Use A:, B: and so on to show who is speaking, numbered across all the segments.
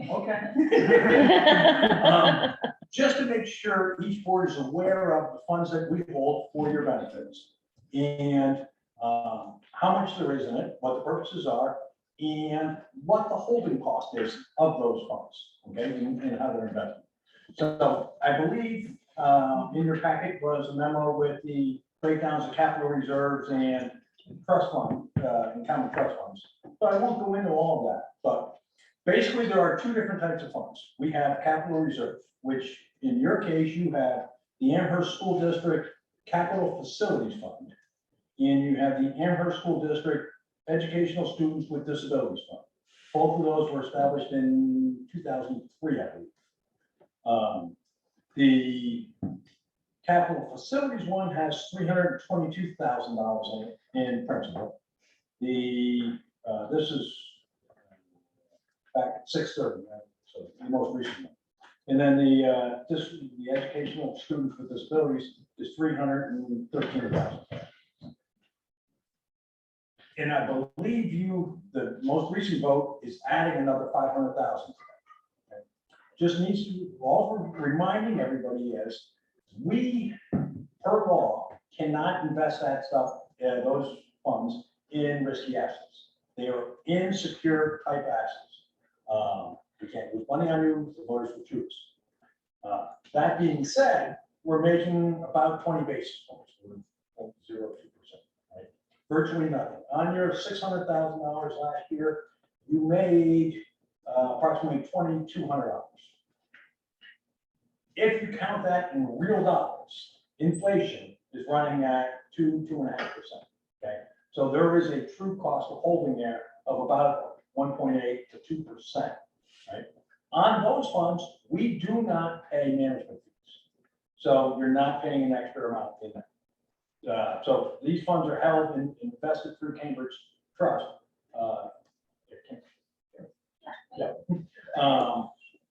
A: Okay. Just to make sure each board is aware of the funds that we hold for your benefits and how much there is in it, what the purposes are, and what the holding cost is of those funds, okay, and how they're invested. So I believe in your packet was a memo with the breakdowns of capital reserves and trust fund, and common trust funds. So I won't go into all of that, but basically there are two different types of funds. We have capital reserve, which in your case, you have the Amherst School District Capital Facilities Fund, and you have the Amherst School District Educational Students with Disabilities Fund. Both of those were established in 2003, I believe. The Capital Facilities one has $322,000 in principal. This is back at 6/30, right? So the most recent one. And then the educational students with disabilities is $313,000. And I believe the most recent vote is adding another $500,000. Okay? Just needs to, all we're reminding everybody is, we, per law, cannot invest that stuff, those funds, in risky assets. They are insecure type assets. We can't lose money on you, the voters will choose. That being said, we're making about 20 basis points, 0.02%, right? Virtually nothing. On your $600,000 last year, you made approximately $2,200. If you count that in real dollars, inflation is running at 2.5%. Okay, so there is a true cost of holding there of about 1.8 to 2%. Right? On those funds, we do not pay management fees, so you're not paying an extra amount in that. So these funds are held and invested through Cambridge Trust.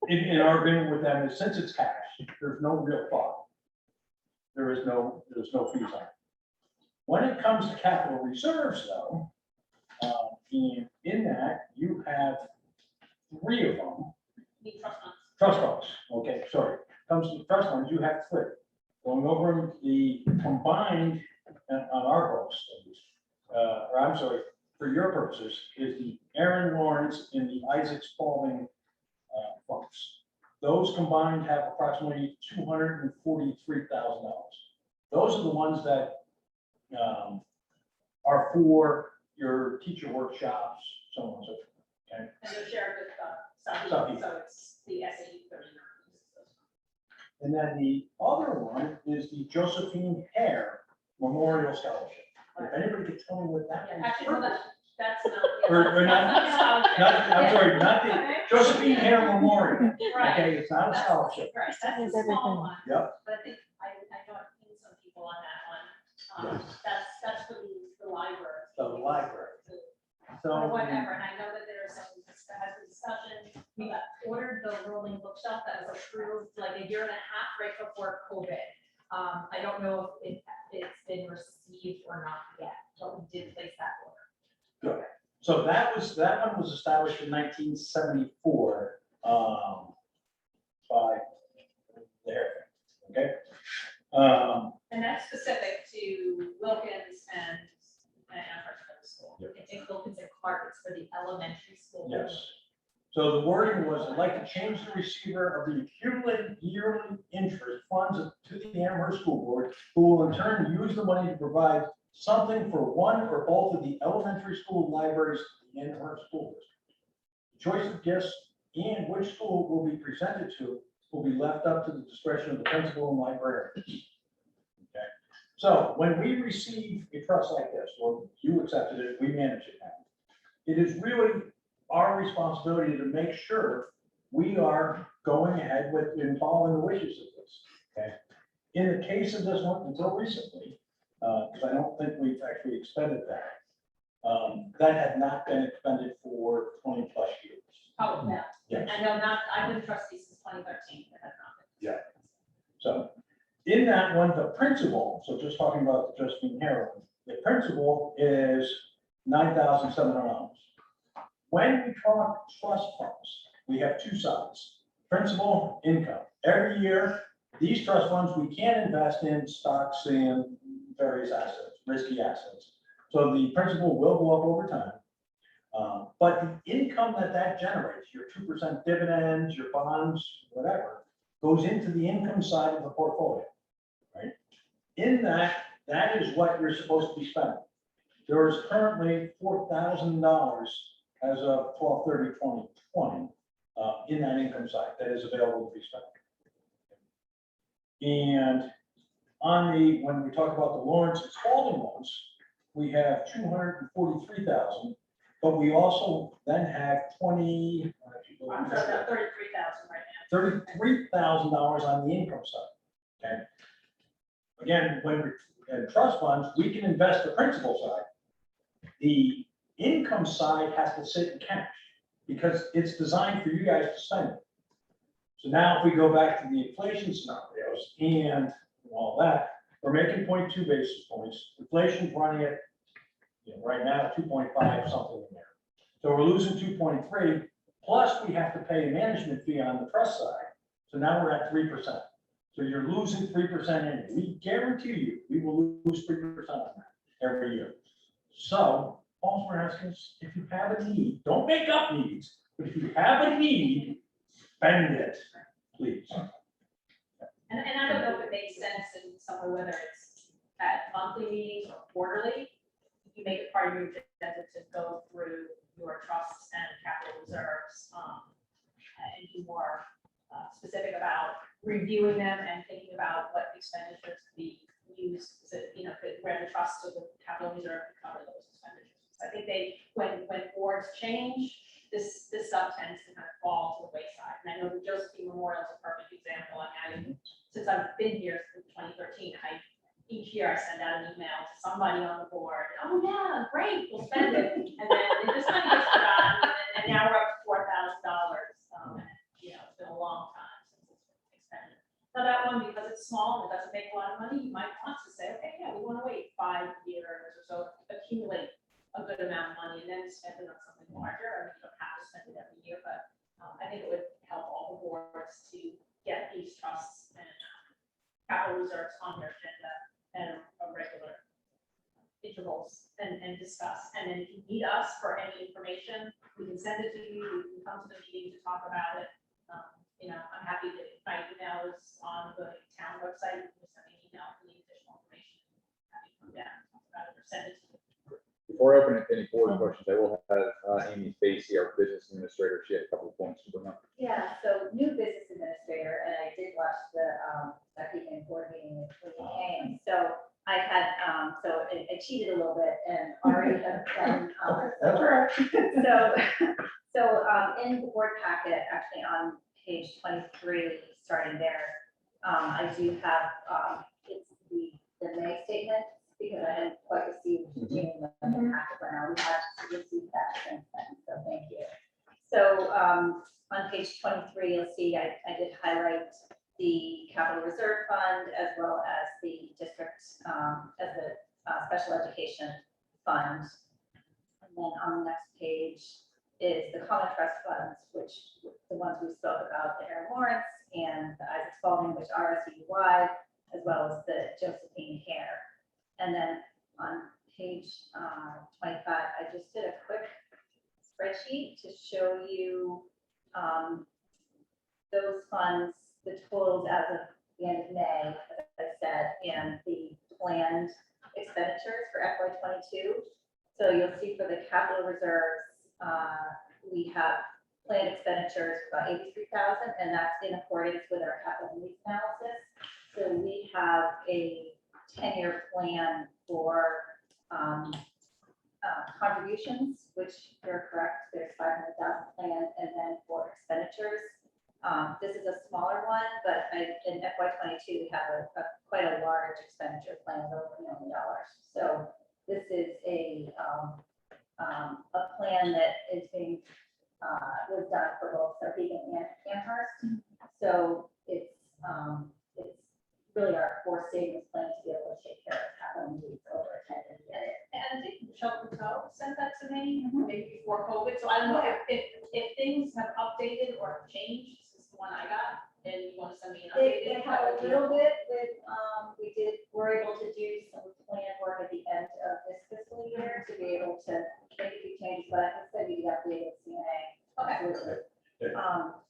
A: In our agreement with them is, since it's cash, there's no real fraud. There's no fees on it. When it comes to capital reserves, though, in that you have 3 of them. Trust funds. Okay, sorry. Comes to the trust funds, you have 3. Going over the combined on our books, or I'm sorry, for your purposes, is the Aaron Lawrence and the Isaac Spalding funds. Those combined have approximately $243,000. Those are the ones that are for your teacher workshops, so on and so forth. Okay.
B: And they're shared with Sahi, so it's the SAE 39.
A: And then the other one is the Josephine Hare Memorial Scholarship. If anybody could tell me what that is.
B: Actually, no, that's not.
A: Or not, I'm sorry, not the Josephine Hare Memorial.
B: Right.
A: Okay, it's not a scholarship.
B: Right, that's the small one.
A: Yep.
B: But I think, I know I've seen some people on that one. That's for the library.
A: The library. So.
B: Or whatever, and I know that there are some, has a discussion, we ordered the rolling bookshelf that was approved like a year and a half right before COVID. I don't know if it's been received or not yet, but we did place that order.
A: Good. So that one was established in 1974 by there. Okay.
B: And that's specific to Wilkins and Amherst Middle School.
A: Yep.
B: I think Wilkins and Clark is for the elementary school.
A: Yes. So the wording was, I'd like to change the receiver of the accumulated yearly interest funds to the Amherst School Board, who will in turn use the money to provide something for one or both of the elementary school libraries in the Amherst School District. The choice of gifts and which school will be presented to will be left up to the discretion of the principal and librarian. Okay. So when we receive a trust like this, or you accepted it, we manage it now. It is really our responsibility to make sure we are going ahead with and following the wishes of this. Okay. In the case of this one, until recently, because I don't think we've actually expended that. That had not been expended for 20+ years.
B: Oh, yeah.
A: Yes.
B: I know not, I've been trustee since 2013, but that's not.
A: Yeah. So in that one, the principal, so just talking about Josephine Hare, the principal is $9,700. When we talk trust funds, we have two sides, principal, income. Every year, these trust funds, we can invest in stocks and various assets, risky assets. So the principal will go up over time. But the income that generates, your 2% dividends, your bonds, whatever, goes into the income side of the portfolio, right? In that is what you're supposed to be spending. There is currently $4,000 as of 12/30/2020 in that income side that is available to be spent. And when we talk about the Lawrence and Spalding loans, we have 243,000, but we also then have
B: I'm sorry, about 33,000 right now.
A: $33,000 on the income side. Okay. Again, when we're in trust funds, we can invest the principal side. The income side has to sit in cash because it's designed for you guys to spend it. So now if we go back to the inflation scenarios and all that, we're making 0.2 basis points. Inflation's running at, right now, 2.5 something in there. So we're losing 2.3, plus we have to pay a management fee on the trust side. So now we're at 3%. So you're losing 3% in. We guarantee you, we will lose 3% on that every year. So all we're asking is, if you have a need, don't make up needs, but if you have a need, spend it, please.
B: And I don't know if it makes sense in somewhere, whether it's at monthly meetings or quarterly, you make it part of your agenda to go through your trusts and capital reserves, and be more specific about reviewing them and thinking about what expenditures could be used to, where the trust or the capital reserve could cover those expenditures. So I think when boards change, this stuff tends to kind of fall to the wayside. And I know the Josephine Memorial is a perfect example. Since I've been here since 2013, each year I send out an email to somebody on the board. Oh yeah, great, we'll spend it. And then this money gets forgotten, and now we're up to $4,000. It's been a long time since it's been expended. Now that one, because it's small and it doesn't make a lot of money, you might want to say, okay, yeah, we want to wait 5 years or so, accumulate a good amount of money and then spend it on something larger. I mean, you don't have to spend it every year, but I think it would help all the boards to get these trusts and capital reserves on their agenda at a regular intervals and discuss. And then if you need us for any information, we can send it to you. We can come to the meeting to talk about it. I'm happy to, my email is on the town website. You can send me an email if you need additional information. Have you come down and talk about it or send it to you.
C: Before I open it to any board questions, I will have Amy Stacy, our business administrator. She had a couple of points to bring up.
D: Yeah, so new business administrator, and I did watch the that evening board meeting when you came. So I had I cheated a little bit and already had done.
A: That's all right.
D: So in the board packet, actually on page 23, starting there, I do have it's the May statement, because I hadn't quite received in the packet by now. We have received that since then, so thank you. So on page 23, you'll see I did highlight the capital reserve fund as well as the district as the special education fund. And then on the next page is the common trust funds, which the ones we spoke about, the Aaron Lawrence and the Isaac Spalding, which are SU-wide, as well as the Josephine Hare. And then on page 25, I just did a quick spreadsheet to show you those funds, the totals as of the end of May, as I said, and the planned expenditures for FY22. So you'll see for the capital reserves, we have planned expenditures for about 83,000, and that's in accordance with our capital needs analysis. So we have a 10-year plan for contributions, which you're correct, there's 500,000 planned, and then for expenditures. This is a smaller one, but in FY22, we have quite a large expenditure plan of over $1 million. So this is a plan that is being was done for both Sarpy and Amherst. So it's really our core savings plan to be able to take care of capital needs over a 10-year period.
B: And I think Michelle Couteau sent me, maybe before COVID, so I don't know if things have updated or changed since the one I got, and you want to send me an
D: They
B: updated.
D: have a little bit with, we're able to do some plan work at the end of this fiscal year to be able to make a few changes, but I said we got the CNA.
B: Okay.
D: Absolutely.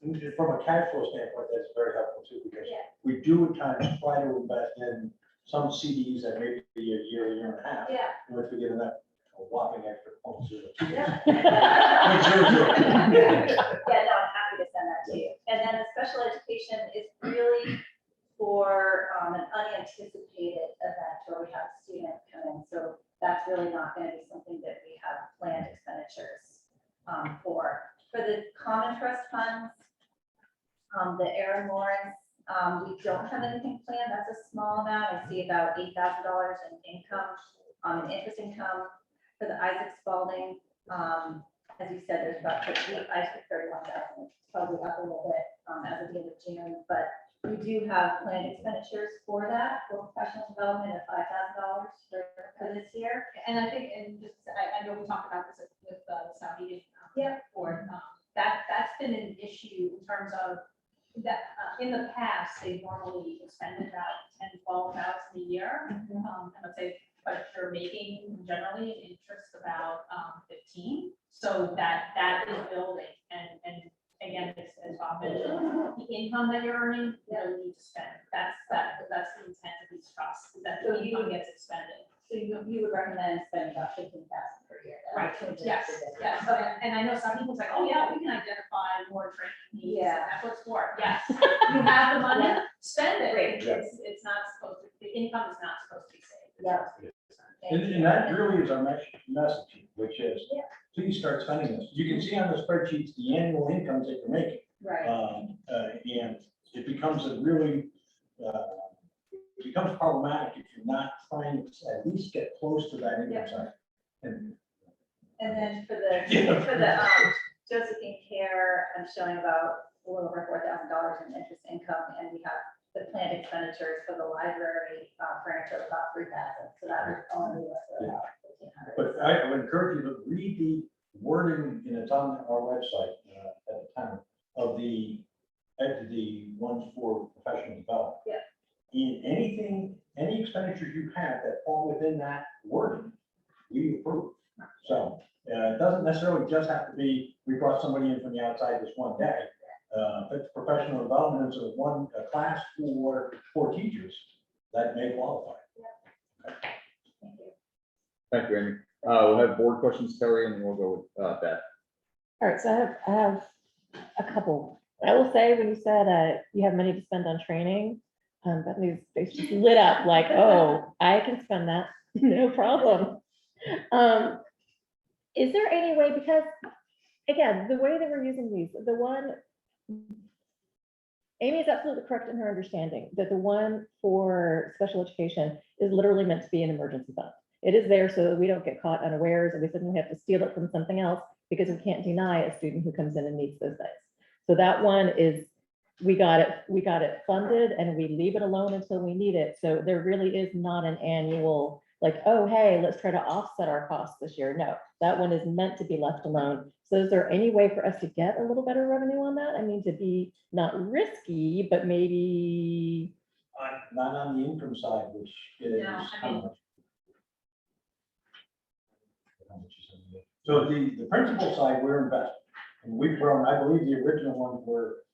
A: And from a cash flow standpoint, that's very helpful too, because
D: Yeah.
A: we do at times try to invest in some CDs that may be a year and a half.
D: Yeah.
A: And if we get enough, a whopping extra point zero.
D: Yeah.
A: Point zero zero.
D: Yeah, no, I'm happy to send that to you. And then the special education is really for an unanticipated event where we have a student come in. So that's really not going to be something that we have planned expenditures for. For the common trust funds, the Aaron Lawrence, we don't have anything planned. That's a small amount. I see about $8,000 in income, in interest income. For the Isaac Spalding, as you said, there's about Isaac 31,000, probably up a little bit as of the end of June, but we do have planned expenditures for that, for professional development of $5,000 for this year.
B: And I think, and just, I know we talked about this with the South Meeting.
D: Yeah.
B: Board, that's been an issue in terms of that, in the past, they normally expended about 10,000 to 12,000 a year. I would say, but you're making generally an interest about 15, so that is building, and again, as Bob mentioned, the income that you're earning, you really need to spend. That's the intent of these trusts, is that
D: So
B: the
D: you-
B: income gets expended.
D: So you would recommend spending about 15,000 per year?
B: Right, yes, yes, so, and I know some people say, oh, yeah, we can identify more training needs, and
D: Yeah.
B: that's what it's for, yes. You have the money,
D: Yeah.
B: spend it,
D: Great.
B: it's not supposed to, the income is not supposed to be saved. It's
D: Yeah.
B: supposed to be spent.
A: And that really is our message, which is,
D: Yeah.
A: please start spending this. You can see on the spreadsheets, the annual incomes that you're making.
D: Right.
A: And it becomes a really, it becomes problematic if you're not trying to at least get close to that income
D: Yeah.
A: side. And
D: And then for the, Josephine Care, I'm showing about a little over $4,000 in interest income, and we have the planned expenditures for the library furniture of about 3,000, so that would only be about 1,500.
A: But I would encourage you to read the wording, and it's on our website at the time, of the ones for professional development.
D: Yeah.
A: In anything, any expenditures you have that fall within that wording, we approve. So it doesn't necessarily just have to be, we brought somebody in from the outside this one day. But professional development is a class for teachers that may qualify.
D: Thank you.
C: Thank you, Amy. We'll have board questions, Terry, and then we'll go with Beth.
E: All right, so I have a couple. I will say, when you said you have money to spend on training, Bethany's face just lit up like, oh, I can spend that, no problem. Is there any way, because again, the way that we're using these, the one, Amy is absolutely correct in her understanding that the one for special education is literally meant to be an emergency fund. It is there so that we don't get caught unawares and we suddenly have to steal it from something else because we can't deny a student who comes in and needs those things. So that one is, we got it funded and we leave it alone until we need it. So there really is not an annual, like, oh, hey, let's try to offset our costs this year. No, that one is meant to be left alone. So is there any way for us to get a little better revenue on that? I mean, to be not risky, but maybe.
A: Not on the income side, which is.
B: No, I
A: how
B: mean-
A: much? So the principal side, we're investing. And we've grown, I believe the original ones were,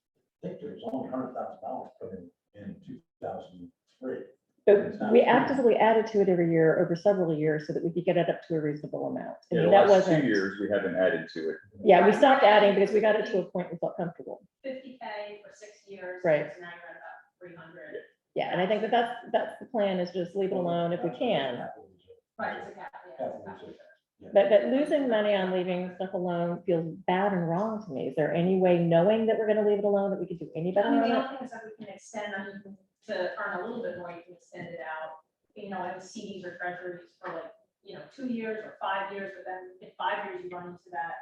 A: I think there was only $100,000 put in 2003.
E: But we actively added to it every year over several years so that we could get it up to a reasonable amount. I
C: Yeah,
E: mean,
C: the
E: that
C: last 2
E: wasn't,
C: years, we haven't added to it.
E: yeah, we stopped adding because we got it to a point we felt comfortable.
B: 50K for 6 years.
E: Right.
B: So now you're at about 300.
E: Yeah, and I think that's the plan, is just leave it alone if we can.
B: Right, it's a gap, yeah, it's a gap.
E: But losing money on leaving stuff alone feels bad and wrong to me. Is there any way, knowing that we're gonna leave it alone, that we could do any better
B: I mean,
E: on
B: the
E: it?
B: only thing is that we can extend, I mean, to earn a little bit more, you can extend it out, you know, in CDs or treasuries for like, 2 years or 5 years, but then in 5 years, you run into that.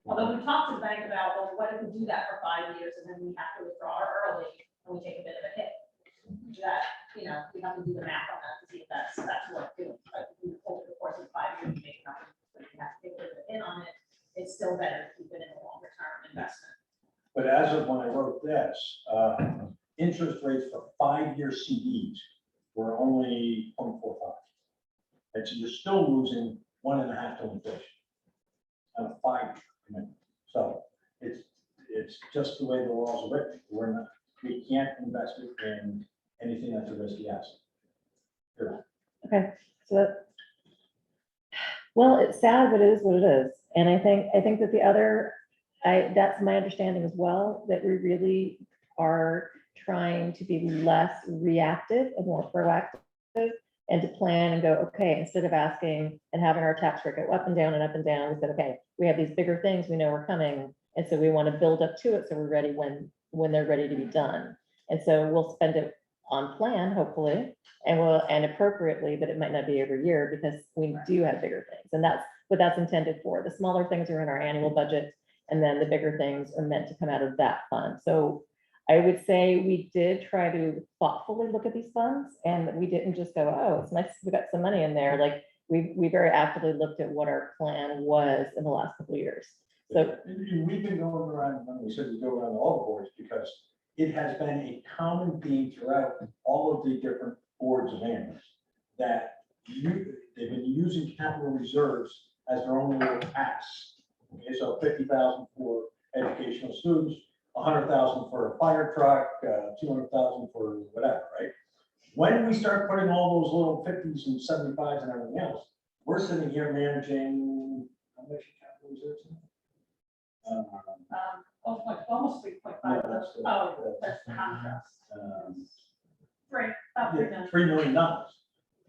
B: Although we talked to the bank about, well, what if we do that for 5 years and then we have to withdraw early and we take a bit of a hit? That, we have to do the math on that to see if that's worth doing. But if we over the course of 5 years, we make enough, but we have to take a little bit in on it, it's still better to keep it in a longer term investment.
A: But as of when I wrote this, interest rates for 5-year CDs were only 0.45. And so you're still losing 1.5 to inflation on a 5-year commitment. So it's just the way the laws are written. We can't invest it in anything that's a risky asset. Period.
E: Okay, so well, it's sad, but it is what it is. And I think that the other, that's my understanding as well, that we really are trying to be less reactive and more proactive and to plan and go, okay, instead of asking and having our tax rate go up and down and up and down, we said, okay, we have these bigger things we know are coming. And so we want to build up to it so we're ready when they're ready to be done. And so we'll spend it on plan, hopefully, and appropriately, but it might not be every year because we do have bigger things. And that's what that's intended for. The smaller things are in our annual budget, and then the bigger things are meant to come out of that fund. So I would say we did try to thoughtfully look at these funds, and we didn't just go, oh, it's nice, we got some money in there. Like we very actively looked at what our plan was in the last couple of years. So
A: And we've been going around, when we said we go around all the boards, because it has been a common theme throughout all of the different boards of Amherst that they've been using capital reserves as their own little tax. Okay, so 50,000 for educational students, 100,000 for a fire truck, 200,000 for whatever, right? When we start putting all those little 50s and 75s and everything else, we're sitting here managing how much capital reserves?
B: Almost 3.5.
A: No, that's the-
B: Oh, that's the contrast. Right, about
A: Yeah, $3 million.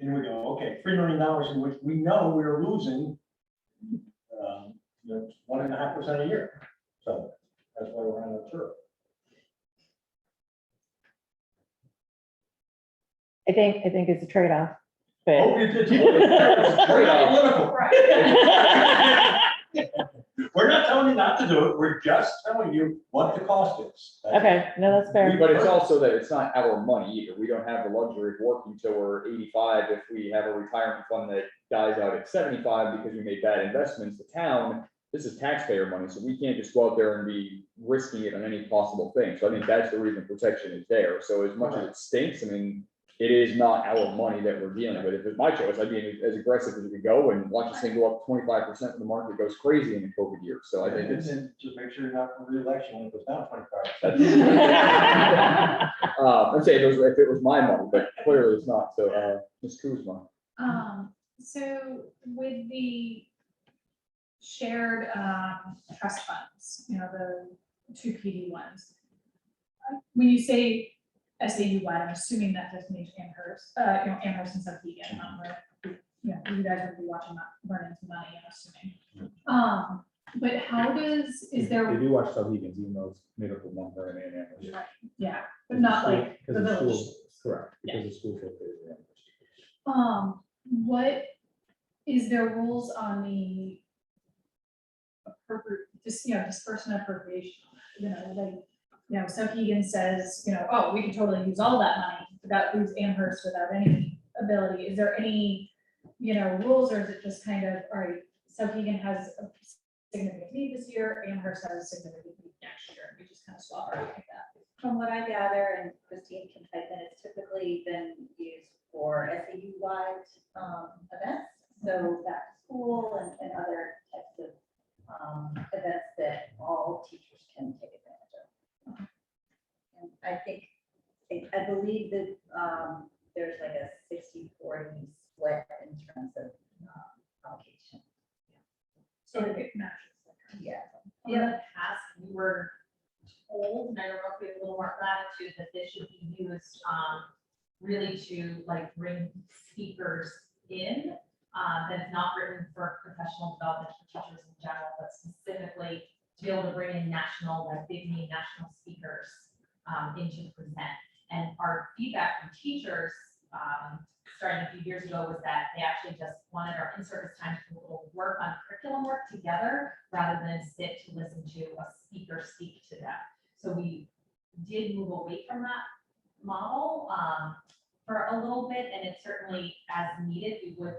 A: And we go, okay, $3 million in which we know we're losing 1.5% a year. So that's why we're on the turf.
E: I think it's a trade-off,
A: Oh,
E: but.
A: it's a trade-off.
E: Right.
A: We're not telling you not to do it. We're just telling you what the cost is. That's it.
E: Okay, no, that's fair.
C: But it's also that it's not our money either. We don't have the luxury of working till we're 85 if we have a retirement fund that dies out at 75 because we made bad investments. The town, this is taxpayer money, so we can't just go out there and be risking it on any possible thing. So I think that's the reason protection is there. So as much as it stinks, I mean, it is not our money that we're dealing with. If it's my choice, I'd be as aggressive as we could go and watch this thing go up 25% when the market goes crazy in the COVID year. So I think
A: And
C: it's,
A: then just make sure you're not for reelection when it goes down 25%.
C: I'm saying if it was my money, but clearly it's not. So, Ms. Kuzma.
F: So with the shared trust funds, the two PD ones, when you say SAU wide, I'm assuming that just means Amherst, Amherst and Southampton, where, you guys would be watching that burn into money, I'm assuming. But how is there?
C: They do watch Southampton, even though it's made up of one burn and Amherst.
F: Yeah, but not like the village.
C: Correct,
F: because
C: the school's located in Amherst.
F: What is there rules on the disbursement appropriation? Southampton says, oh, we can totally use all that money without lose Amherst without any ability. Is there any, rules, or is it just kind of, all right, Southampton has a significant need this year, Amherst has a significant need next year, and we just kind of swap around like that?
D: From what I gather, and Christine can type in, it's typically been used for SAU-wide events, so back to school and other types of events that all teachers can take advantage of. And I believe that there's like a 60-40 split in terms of allocation.
F: So it matches.
D: Yeah.
B: In the past, we were told, and I don't know if we have a little more latitude, that this should be used really to like bring speakers in. That's not written for professional development for teachers in general, but specifically to be able to bring in national, like big name national speakers in to present. And our feedback from teachers starting a few years ago was that they actually just wanted our in-service time to do a little work on curriculum work together rather than sit to listen to a speaker speak to them. So we did move away from that model for a little bit, and it's certainly as needed, we would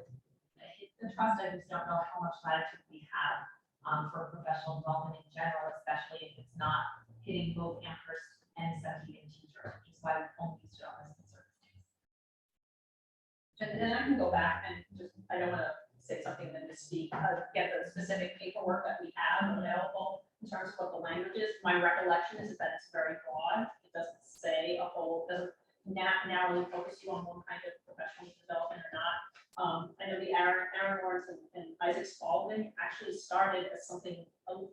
B: hit the trust, I just don't know how much latitude we have for professional development in general, especially if it's not hitting both Amherst and Century and teachers, which is why we only use it on this circumstance. And then I can go back and just, I don't want to say something that misspeak, get the specific paperwork that we have available in terms of what the language is. My recollection is that it's very broad. It doesn't say a whole, doesn't narrowly focus you on one kind of professional development or not. I know the Aaron Lawrence and Isaac Spalding actually started as something,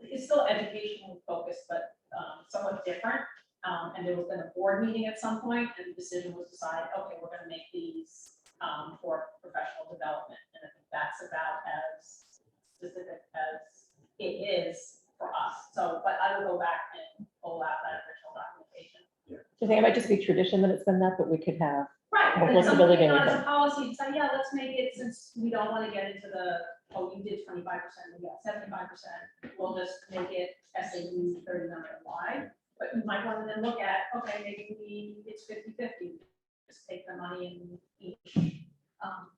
B: it's still educational focused, but somewhat different. And there was then a board meeting at some point, and the decision was decided, okay, we're gonna make these for professional development. And I think that's about as specific as it is for us. So, but I will go back and pull out that original documentation.
E: I think it might just be tradition that it's been that, but we could have,
B: Right,
E: Or
B: and
E: flexibility
B: something
E: in
B: as a
E: anything.
B: policy, so yeah, let's make it, since we don't want to get into the, oh, you did 25%, we got 75%. We'll just make it SAU 39 wide, but you might want to then look at, okay, maybe it's 50-50. Just take the money and each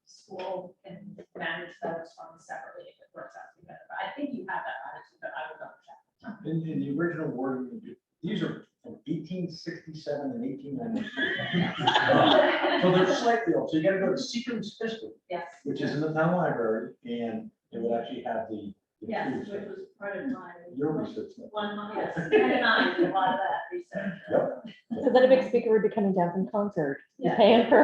B: school can manage those funds separately if it works out together. But I think you have that attitude, but I will double check.
A: In the original wording, these are from 1867 and 1893. So they're slightly old. So you gotta go to Seacrest Fiscal,
B: Yes.
A: which is in the town library, and it would actually have the.
B: Yes,
A: clues
B: which
A: there.
B: was part of my
A: Your research. Nick.
B: one month, yes, and I did a lot of that research.
A: Yep.
E: so then a big speaker would be coming down from Concord,
B: Yeah.
E: paying for.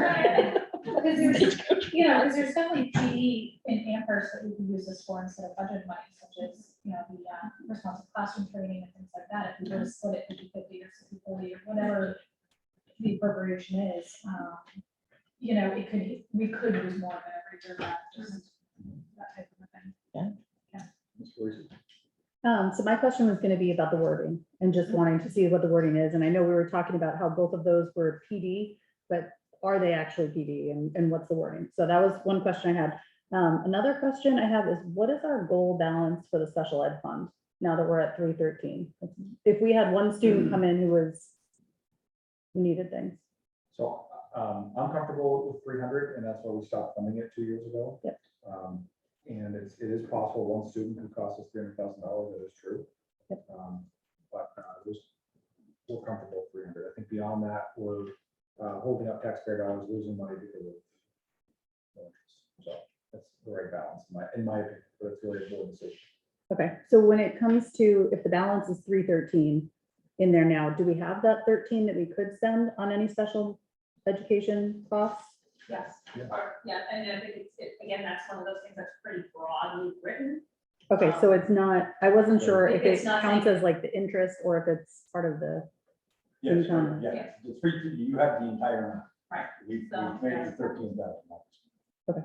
F: Because there's, you know, because there's definitely PD in Amherst that we can use this for instead of budget money, such as, you know, the responsive classroom training and things like that. If we were to split it 50-50 or 60-40 or whatever the appropriation is, you know, it could, we could use more of it every year, but just that type of thing.
C: Ms. Parisi?
G: So my question was gonna be about the wording and just wanting to see what the wording is. And I know we were talking about how both of those were PD, but are they actually PD and what's the wording? So that was one question I had. Another question I have is, what is our goal balance for the special ed fund now that we're at 313? If we had one student come in who needed things.
H: So I'm comfortable with 300, and that's why we stopped funding it 2 years ago.
G: Yep.
H: And it is possible one student could cost us $300,000, that is true.
G: Yep.
H: But we're comfortable with 300. I think beyond that, we're holding up taxpayer dollars, losing money because of no interest. So that's the right balance in my opinion, but it's really a board decision.
G: Okay, so when it comes to, if the balance is 313 in there now, do we have that 13 that we could spend on any special education costs?
B: Yes,
H: Yeah.
B: yeah, and I think again, that's one of those things that's pretty broadly written.
G: Okay, so it's not, I wasn't sure if
B: It's
G: it
B: not
G: counts
B: saying-
G: as like the interest or if it's part of the,
A: Yes,
G: Income.
A: yeah, the three, you have the entire amount.
B: Right.
A: We've
B: So,
A: made
B: yeah.
A: it 13,000.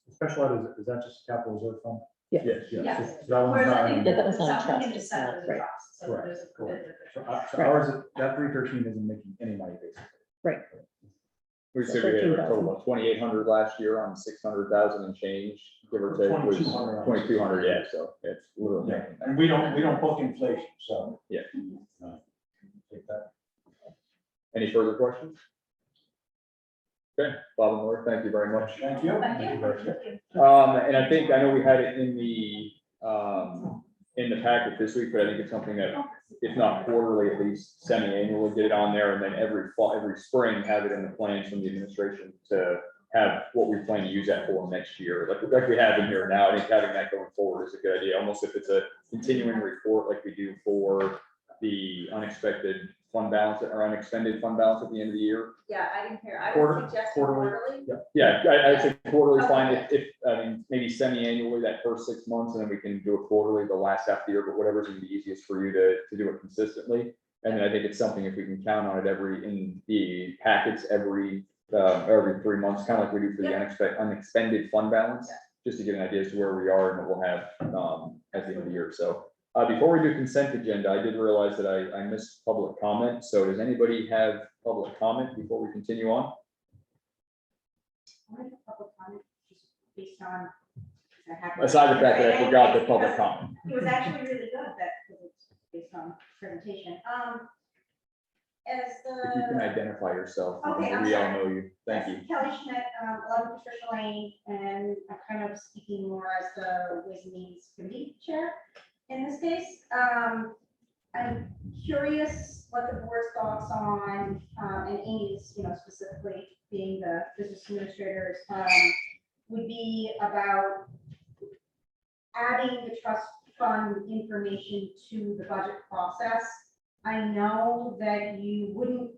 H: Special ed, is that just capital reserve fund?
G: yeah.
C: Yes.
B: Yes.
H: So that one's
B: Whereas I
H: not
B: think
H: in-
E: Yeah, that was not a
B: something
E: trust,
B: is
E: it's
B: set
E: not-
B: as a
G: right.
B: trust, so
H: Correct,
B: there's a.
H: correct. So
B: there's a-
H: so ours, that 313 isn't making any money basically.
C: We said we had a total of 2,800 last year on 600,000 and change, give or take, was
A: 2,200.
C: 2,200, yeah, so it's literally.
A: Yeah, and we don't book inflation, so.
C: Yeah.
A: Take that.
C: Any further questions? Okay, Bob and Laura, thank you very much.
A: Thank you.
B: Thank you.
C: And I think, I know we had it in the packet this week, but I think it's something that, if not quarterly, at least semi-annually, get it on there, and then every fall, every spring, have it in the plans from the administration to have what we plan to use that for next year, like we have in here now. I think having that going forward is a good idea, almost if it's a continuing report like we do for the unexpected fund balance or unexpended fund balance at the end of the year.
D: Yeah, I didn't hear, I
H: Quarter-
D: would suggest
H: quarterly.
D: quarterly.
C: Yeah, I'd say quarterly is fine, if, I mean, maybe semi-annually that first 6 months, and then we can do it quarterly the last half of the year, but whatever's gonna be easiest for you to do it consistently. And then I think it's something, if we can count on it in the packets every 3 months, kind of like we do for the unexpended fund balance, just to get an idea as to where we are and what we'll have at the end of the year. So before we do consent agenda, I did realize that I missed public comment. So does anybody have public comment before we continue on?
I: I have a public comment just based on.
C: Aside the fact that I forgot the public comment.
I: It was actually really good that, because it's based on presentation.
D: As
C: If you can
D: the,
C: identify yourself,
D: Okay, I'm
C: we all
D: sorry.
C: know you. Thank you.
D: Kelly Schmidt, 11 Patricia Lane, and I'm kind of speaking more as the Ways and Means Committee Chair in this case. I'm curious what the board's thoughts on, and Amy's, specifically being the business administrators, would be about adding the trust fund information to the budget process. I know that you wouldn't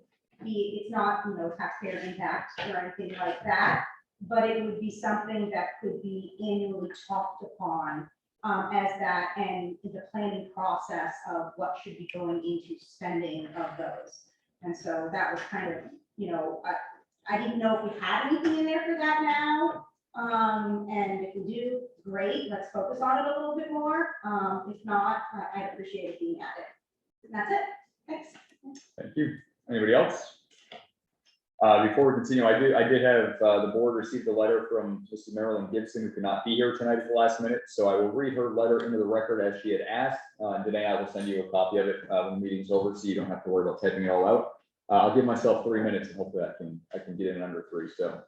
D: be, it's not, taxpayer impact or anything like that, but it would be something that could be annually talked upon as that and the planning process of what should be going into spending of those. And so that was kind of, I didn't know if we had anything in there for that now. And if we do, great, let's focus on it a little bit more. If not, I'd appreciate it being added. And that's it. Thanks.
C: Thank you. Anybody else? Before we continue, I did have the board received a letter from Mrs. Marilyn Gibson, who could not be here tonight at the last minute. So I will read her letter into the record as she had asked. Today I will send you a copy of it when the meeting's over, so you don't have to worry about typing it all out. I'll give myself 3 minutes, and hopefully I can get in under 3. So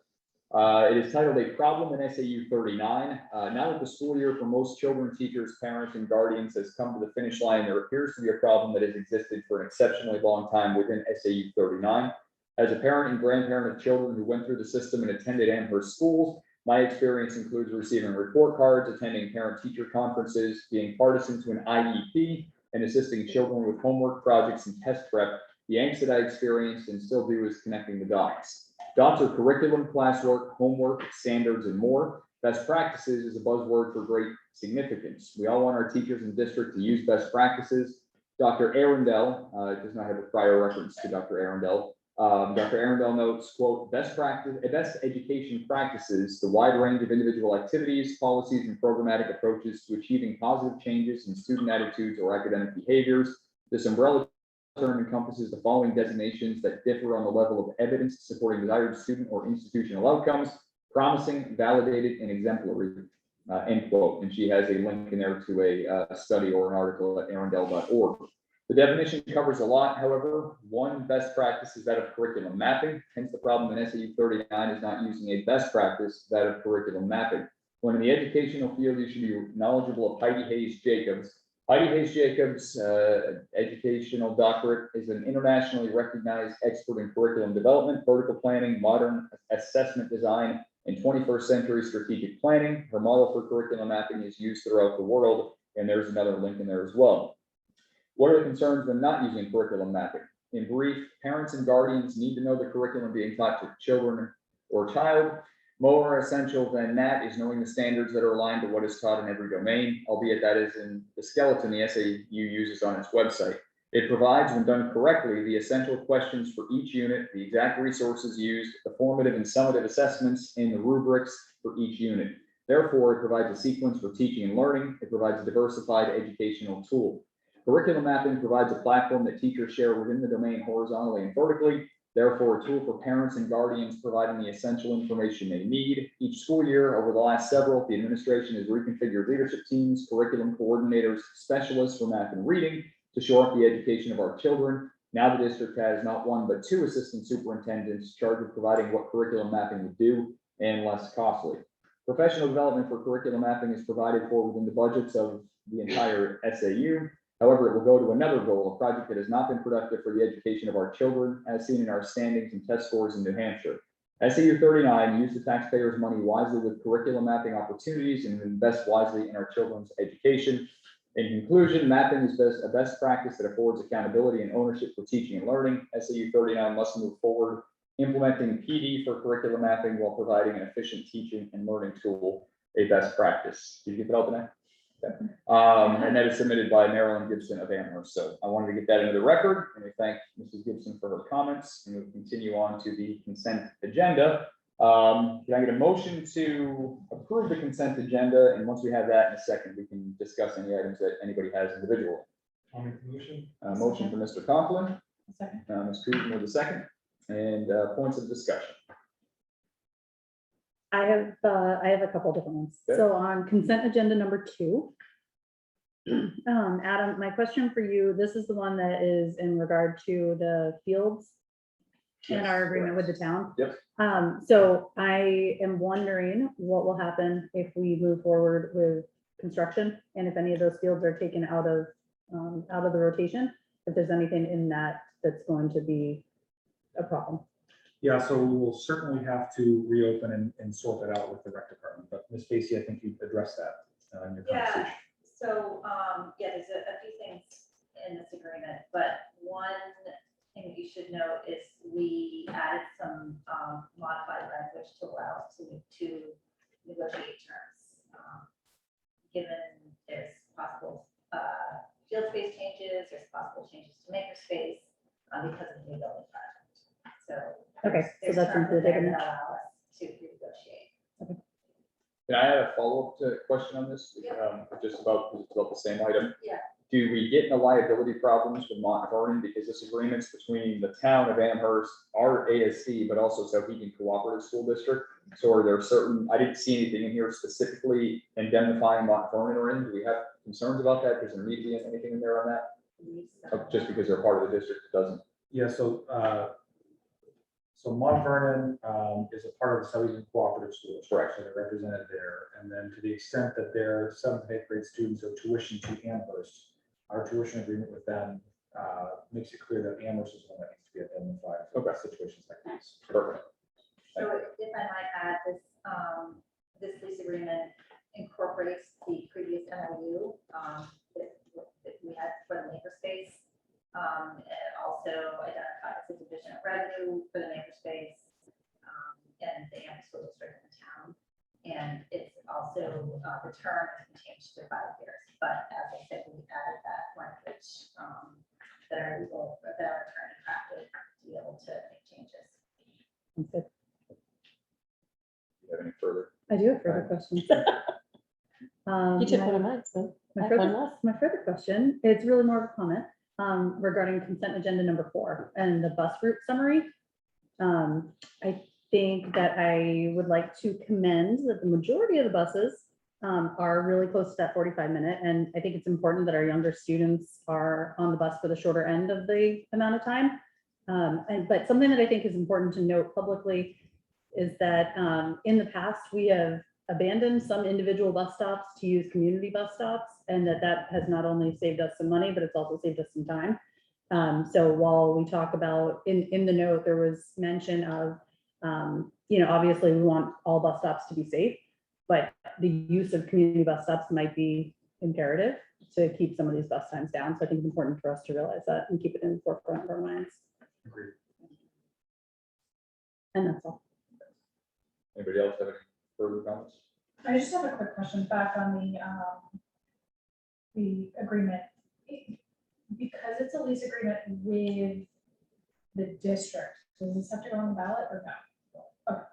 C: it is titled "A Problem in SAU 39." Now that the school year for most children, teachers, parents, and guardians has come to the finish line, there appears to be a problem that has existed for an exceptionally long time within SAU 39. As a parent and grandparent of children who went through the system and attended Amherst schools, my experience includes receiving report cards, attending parent-teacher conferences, being partisan to an IEP, and assisting children with homework projects and test prep. The angst that I experienced and still do is connecting the dots. Dots are curriculum, classwork, homework, standards, and more. Best practices is a buzzword for great significance. We all want our teachers in district to use best practices. Dr. Arundel does not have a prior reference to Dr. Arundel. Dr. Arundel notes, quote, best education practices, the wide range of individual activities, policies, and programmatic approaches to achieving positive changes in student attitudes or academic behaviors. This umbrella term encompasses the following designations that differ on the level of evidence supporting desired student or institutional outcomes: promising, validated, and exemplary, end quote. And she has a link in there to a study or an article at arundel.org. The definition covers a lot. However, one best practice is that of curriculum mapping. Hence, the problem in SAU 39 is not using a best practice, that of curriculum mapping. When in the educational field, you should be knowledgeable of Heidi Hayes Jacobs. Heidi Hayes Jacobs, educational doctorate, is an internationally recognized expert in curriculum development, vertical planning, modern assessment design, and 21st century strategic planning. Her model for curriculum mapping is used throughout the world, and there's another link in there as well. What are the concerns when not using curriculum mapping? In brief, parents and guardians need to know the curriculum being taught to children or child. More essential than that is knowing the standards that are aligned to what is taught in every domain, albeit that is in the skeleton the SAU uses on its website. It provides, when done correctly, the essential questions for each unit, the exact resources used, the formative and summative assessments, and the rubrics for each unit. Therefore, it provides a sequence for teaching and learning. It provides a diversified educational tool. Curriculum mapping provides a platform that teachers share within the domain horizontally and vertically. Therefore, a tool for parents and guardians providing the essential information they need. Each school year, over the last several, the administration has reconfigured leadership teams, curriculum coordinators, specialists for math and reading to shore up the education of our children. Now the district has not one, but 2 assistant superintendents charged with providing what curriculum mapping would do and less costly. Professional development for curriculum mapping is provided for within the budgets of the entire SAU. However, it will go to another goal, a project that has not been productive for the education of our children, as seen in our standings and test scores in New Hampshire. SAU 39 used the taxpayers' money wisely with curriculum mapping opportunities and invest wisely in our children's education. In conclusion, mapping is a best practice that affords accountability and ownership for teaching and learning. SAU 39 must move forward, implementing PD for curriculum mapping while providing an efficient teaching and learning tool, a best practice. Did you get that all tonight? Okay. And that is submitted by Marilyn Gibson of Amherst. So I wanted to get that into the record, and we thank Mrs. Gibson for her comments, and we'll continue on to the consent agenda. Can I get a motion to approve the consent agenda? And once we have that in a second, we can discuss any items that anybody has individually.
H: I'll make the motion.
C: Motion for Mr. Conklin,
F: Second.
C: Ms. Cruzen with a second, and points of discussion.
G: I have a couple different ones.
C: Okay.
G: So on consent agenda number 2, Adam, my question for you, this is the one that is in regard to the fields and our agreement with the town.
C: Yep.
G: So I am wondering what will happen if we move forward with construction and if any of those fields are taken out of the rotation, if there's anything in that that's going to be a problem.
H: Yeah, so we will certainly have to reopen and sort that out with the rec department, but Ms. Stacy, I think you've addressed that in your
D: Yeah.
H: conversation.
D: So, yeah, there's a few things in this agreement, but one thing that you should know is we added some modified language to allow us to negotiate terms. Given there's possible field space changes, there's possible changes to makerspace because of the new building project. So.
G: Okay, so
D: there's
G: that's
D: terms in
G: included
D: there
G: in
D: that
G: that.
D: allow us to renegotiate.
C: Can I add a follow-up question on this?
D: Yeah.
C: Just about, because it's about the same item.
D: Yeah.
C: Do we get into liability problems with Mont Vernon because this agreement's between the town of Amherst, our ASC, but also Sohegan Cooperative School District? So are there certain, I didn't see anything in here specifically indemnifying Mont Vernon or in, do we have concerns about that? Does there need to be anything in there on that? Just because they're part of the district, it doesn't?
H: Yeah, so Mont Vernon is a part of the Southern Cooperative School District, so they're represented there. And then to the extent that their 7th and 8th grade students are tuition to Amherst, our tuition agreement with them makes it clear that Amherst is one that needs to be identified for situations like these.
C: Perfect.
D: So if I might add, this lease agreement incorporates the previous MOU that we had for the makerspace. It also identifies the division of revenue for the makerspace and the Amherst School District in the town. And it's also, the term has been changed to 5 years, but as I said, we added that language that our attorney crafted to be able to make changes.
G: Okay.
C: Do you have any further?
G: I do have further questions.
E: You took one of mine, so I
G: My
E: have one
G: further,
E: less.
G: my further question, it's really more of a comment regarding consent agenda number 4 and the bus route summary. I think that I would like to commend that the majority of the buses are really close to that 45-minute. And I think it's important that our younger students are on the bus for the shorter end of the amount of time. But something that I think is important to note publicly is that in the past, we have abandoned some individual bus stops to use community bus stops, and that has not only saved us some money, but it's also saved us some time. So while we talk about in the note, there was mention of, obviously we want all bus stops to be safe, but the use of community bus stops might be imperative to keep some of these bus times down. So I think it's important for us to realize that and keep it in the forefront of our minds.
H: Agreed.
G: And that's all.
C: Anybody else have any further comments?
F: I just have a quick question back on the agreement. Because it's a lease agreement with the district, does this have to go on the ballot or no? Okay.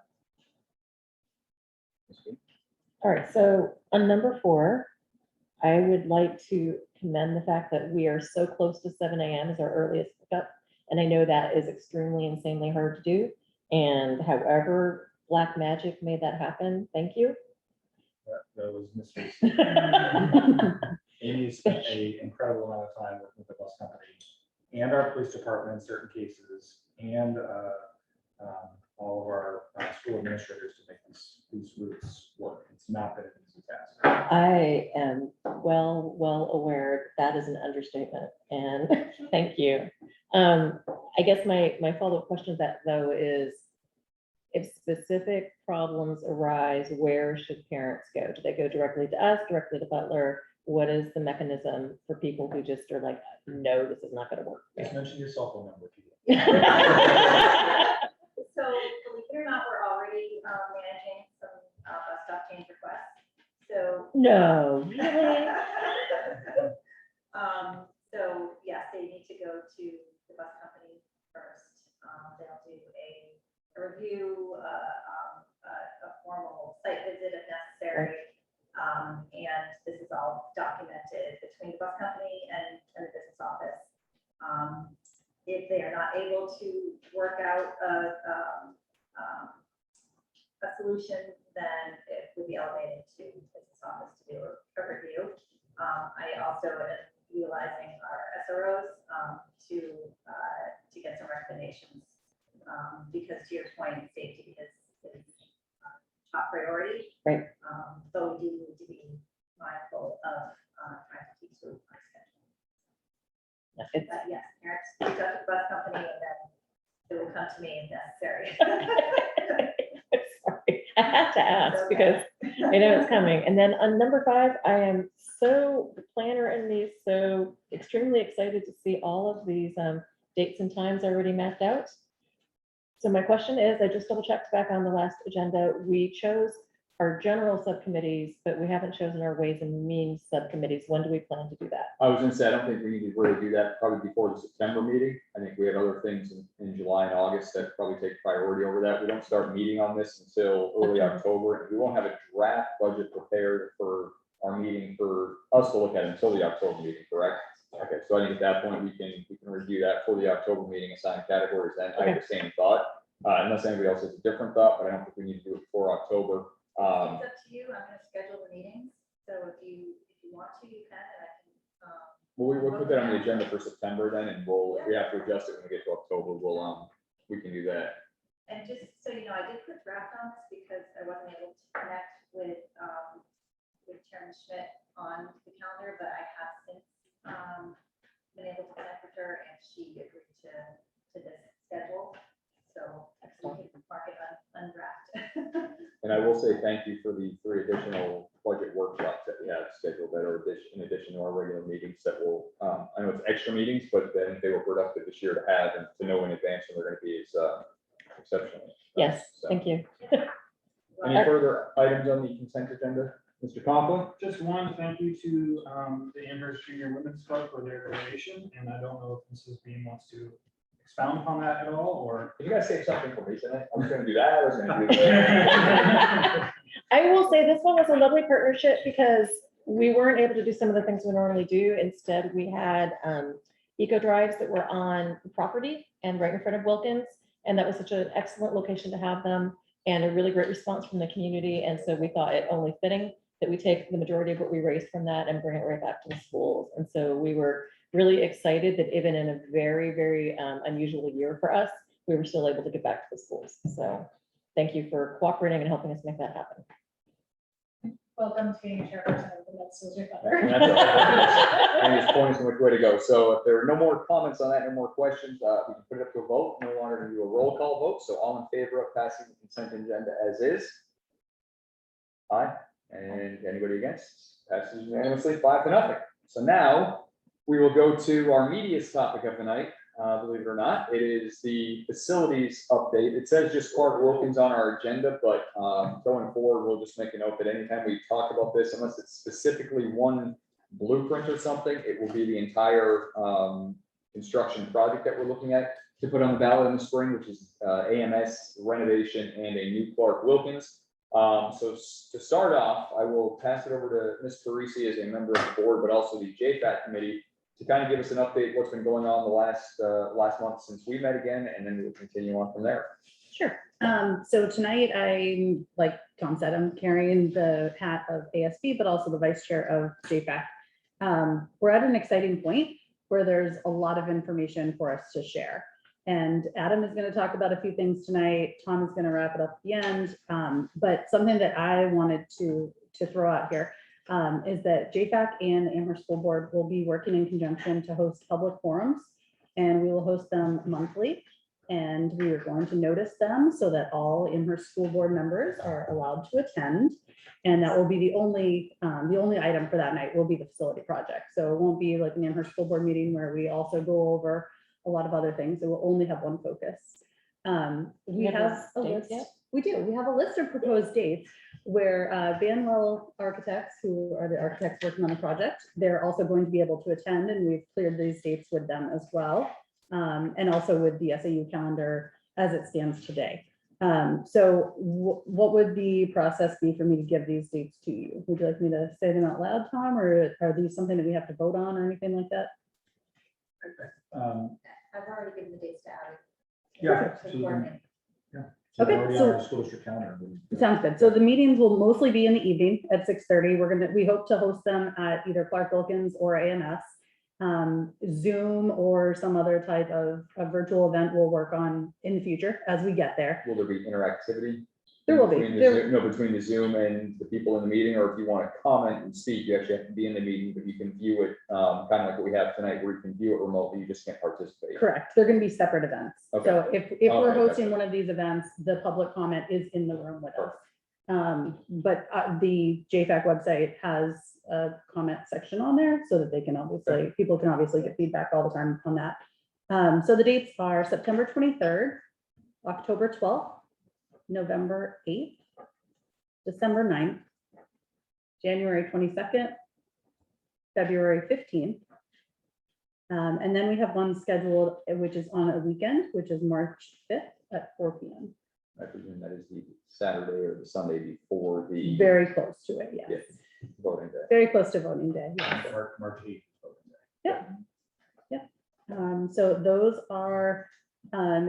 E: All right, so on number 4, I would like to commend the fact that we are so close to 7 a.m. as our earliest pickup. And I know that is extremely insanely hard to do. And however black magic made that happen, thank you.
H: That was Ms. Stacy. Amy has spent an incredible amount of time working with the bus company and our police department in certain cases, and all of our school administrators to make these routes work. It's not been an easy task.
E: I am well aware that is an understatement, and thank you. I guess my follow-up question to that though is, if specific problems arise, where should parents go? Do they go directly to us, directly to Butler? What is the mechanism for people who just are like, no, this is not gonna work?
H: Just mention your cell phone number.
D: So believe it or not, we're already managing some bus stop change requests. So.
E: No, really?
D: So yes, they need to go to the bus company first. They'll do a review, a formal site visit if necessary. And this is all documented between the bus company and the business office. If they are not able to work out a solution, then it would be elevated to the business office to do a review. I also SROs, to get some recommendations. Because to your point, safety is top priority.
E: Right.
D: But we do need to be mindful of trying to keep to our schedule.
E: It's-
D: But yes, parents reach out to the bus company and then they will come to me if necessary.
E: Sorry, I had to ask because I know it's coming. And then on number 5, I am the planner in these, so extremely excited to see all of these dates and times already mapped out. So my question is, I just double checked back on the last agenda. We chose our general subcommittees, but we haven't chosen our ways and means subcommittees. When do we plan to do that?
C: I was gonna say, I don't think we need to really do that probably before the September meeting. I think we have other things in July and August that probably take priority over that. We don't start meeting on this until early October, and we won't have a draft budget prepared for our meeting for us to look at until the October meeting, correct? Okay, so I think at that point, we can review that for the October meeting, assign categories then. I have the same thought, unless anybody else has a different thought, but I don't think we need to do it before October.
D: It's up to you. I'm gonna schedule the meetings. So if you want to, you can, and I can,
C: Well, we'll put that on the agenda for September then, and if we have to adjust it when we get to October, we can do that.
D: and just so you know, I did put draft on this because I wasn't able to connect with Chairman Schmidt on the calendar, but I have since, been able to connect with her and she agreed to this schedule. So we can mark it undraft.
C: And I will say thank you for the 3 additional budget workshops that we have scheduled that are in addition to our regular meetings that will, I know it's extra meetings, but then they were productive this year to have and to know in advance when they're gonna be is exceptional.
E: Yes,
C: So,
E: thank you.
C: any further items on the consent agenda? Mr. Conklin?
J: Just one, thank you to the Amherst Junior Women's Club for their donation, and I don't know if Mrs. Bean wants to expound upon that at all, or.
C: You guys save something for me tonight? I was gonna do that, I was gonna do that.
E: I will say this one was a lovely partnership because we weren't able to do some of the things we normally do. Instead, we had eco drives that were on property and right in front of Wilkins. And that was such an excellent location to have them and a really great response from the community. And so we thought it only fitting that we take the majority of what we raised from that and bring it right back to the schools. And so we were really excited that even in a very, very unusual year for us, we were still able to get back to the schools. So thank you for cooperating and helping us make that happen.
F: Welcome to being chairperson of the Med Schools Your Thunder.
C: And that's all. I think it's points in which way to go. So if there are no more comments on that, no more questions, we can put it up to a vote. No longer going to do a roll call vote. So all in favor of passing the consent agenda as is? Aye. And anybody against? Passes unanimously 5-0. So now we will go to our meatiest topic of the night. Believe it or not, it is the facilities update. It says just Clark Wilkins on our agenda, but going forward, we'll just make a note that anytime we talk about this, unless it's specifically one blueprint or something, it will be the entire construction project that we're looking at to put on the ballot in the spring, which is AMS renovation and a new Clark Wilkins. So to start off, I will pass it over to Ms. Parisi as a member of the board, but also the JFAT committee to kind of give us an update what's been going on the last month since we met again, and then we'll continue on from there.
G: Sure. So tonight, like Tom said, I'm carrying the hat of ASB, but also the vice chair of JFAC. We're at an exciting point where there's a lot of information for us to share. And Adam is going to talk about a few things tonight. Tom is going to wrap it up at the end. But something that I wanted to throw out here is that JFAC and the Amherst School Board will be working in conjunction to host public forums, and we will host them monthly. And we are going to notice them so that all Amherst School Board members are allowed to attend. And that will be the only item for that night will be the facility project. So it won't be like an Amherst School Board meeting where we also go over a lot of other things. It will only have one focus. We have a list. We do. We have a list of proposed dates where Banwell Architects, who are the architects working on the project, they're also going to be able to attend, and we've cleared these dates with them as well, and also with the SAU calendar as it stands today. So what would the process be for me to give these dates to you? Would you like me to say them out loud, Tom, or are these something that we have to vote on or anything like that?
D: I've already given the dates to Abby.
H: Yeah.
D: To
H: So
D: coordinate.
H: so
G: Okay,
H: they're already
G: so-
H: on our school district calendar.
G: Sounds good. So the meetings will mostly be in the evening at 6:30. We hope to host them at either Clark Wilkins or AMS. Zoom or some other type of virtual event we'll work on in the future as we get there.
C: Will there be interactivity?
G: There will be.
C: Between the
G: There-
C: Zoom- No, between the Zoom and the people in the meeting, or if you want to comment and speak, you actually have to be in the meeting, but you can view it, kind of like what we have tonight, where you can view it remotely, you just can't participate.
G: Correct. They're going to be separate events.
C: Okay.
G: So if we're
C: Okay,
G: hosting
C: gotcha.
G: one of these events, the public comment is in the room with us. But the JFAC website has a comment section on there so that they can obviously, people can obviously get feedback all the time on that. So the dates are September 23rd, October 12th, November 8th, December 9th, January 22nd, February 15th. And then we have one scheduled, which is on a weekend, which is March 5th at 4 p.m.
C: I presume that is the Saturday or the Sunday before the
G: Very close to it, yes.
C: Yeah. voting day.
G: Very close to voting day, yes.
H: March 8th.
G: So those are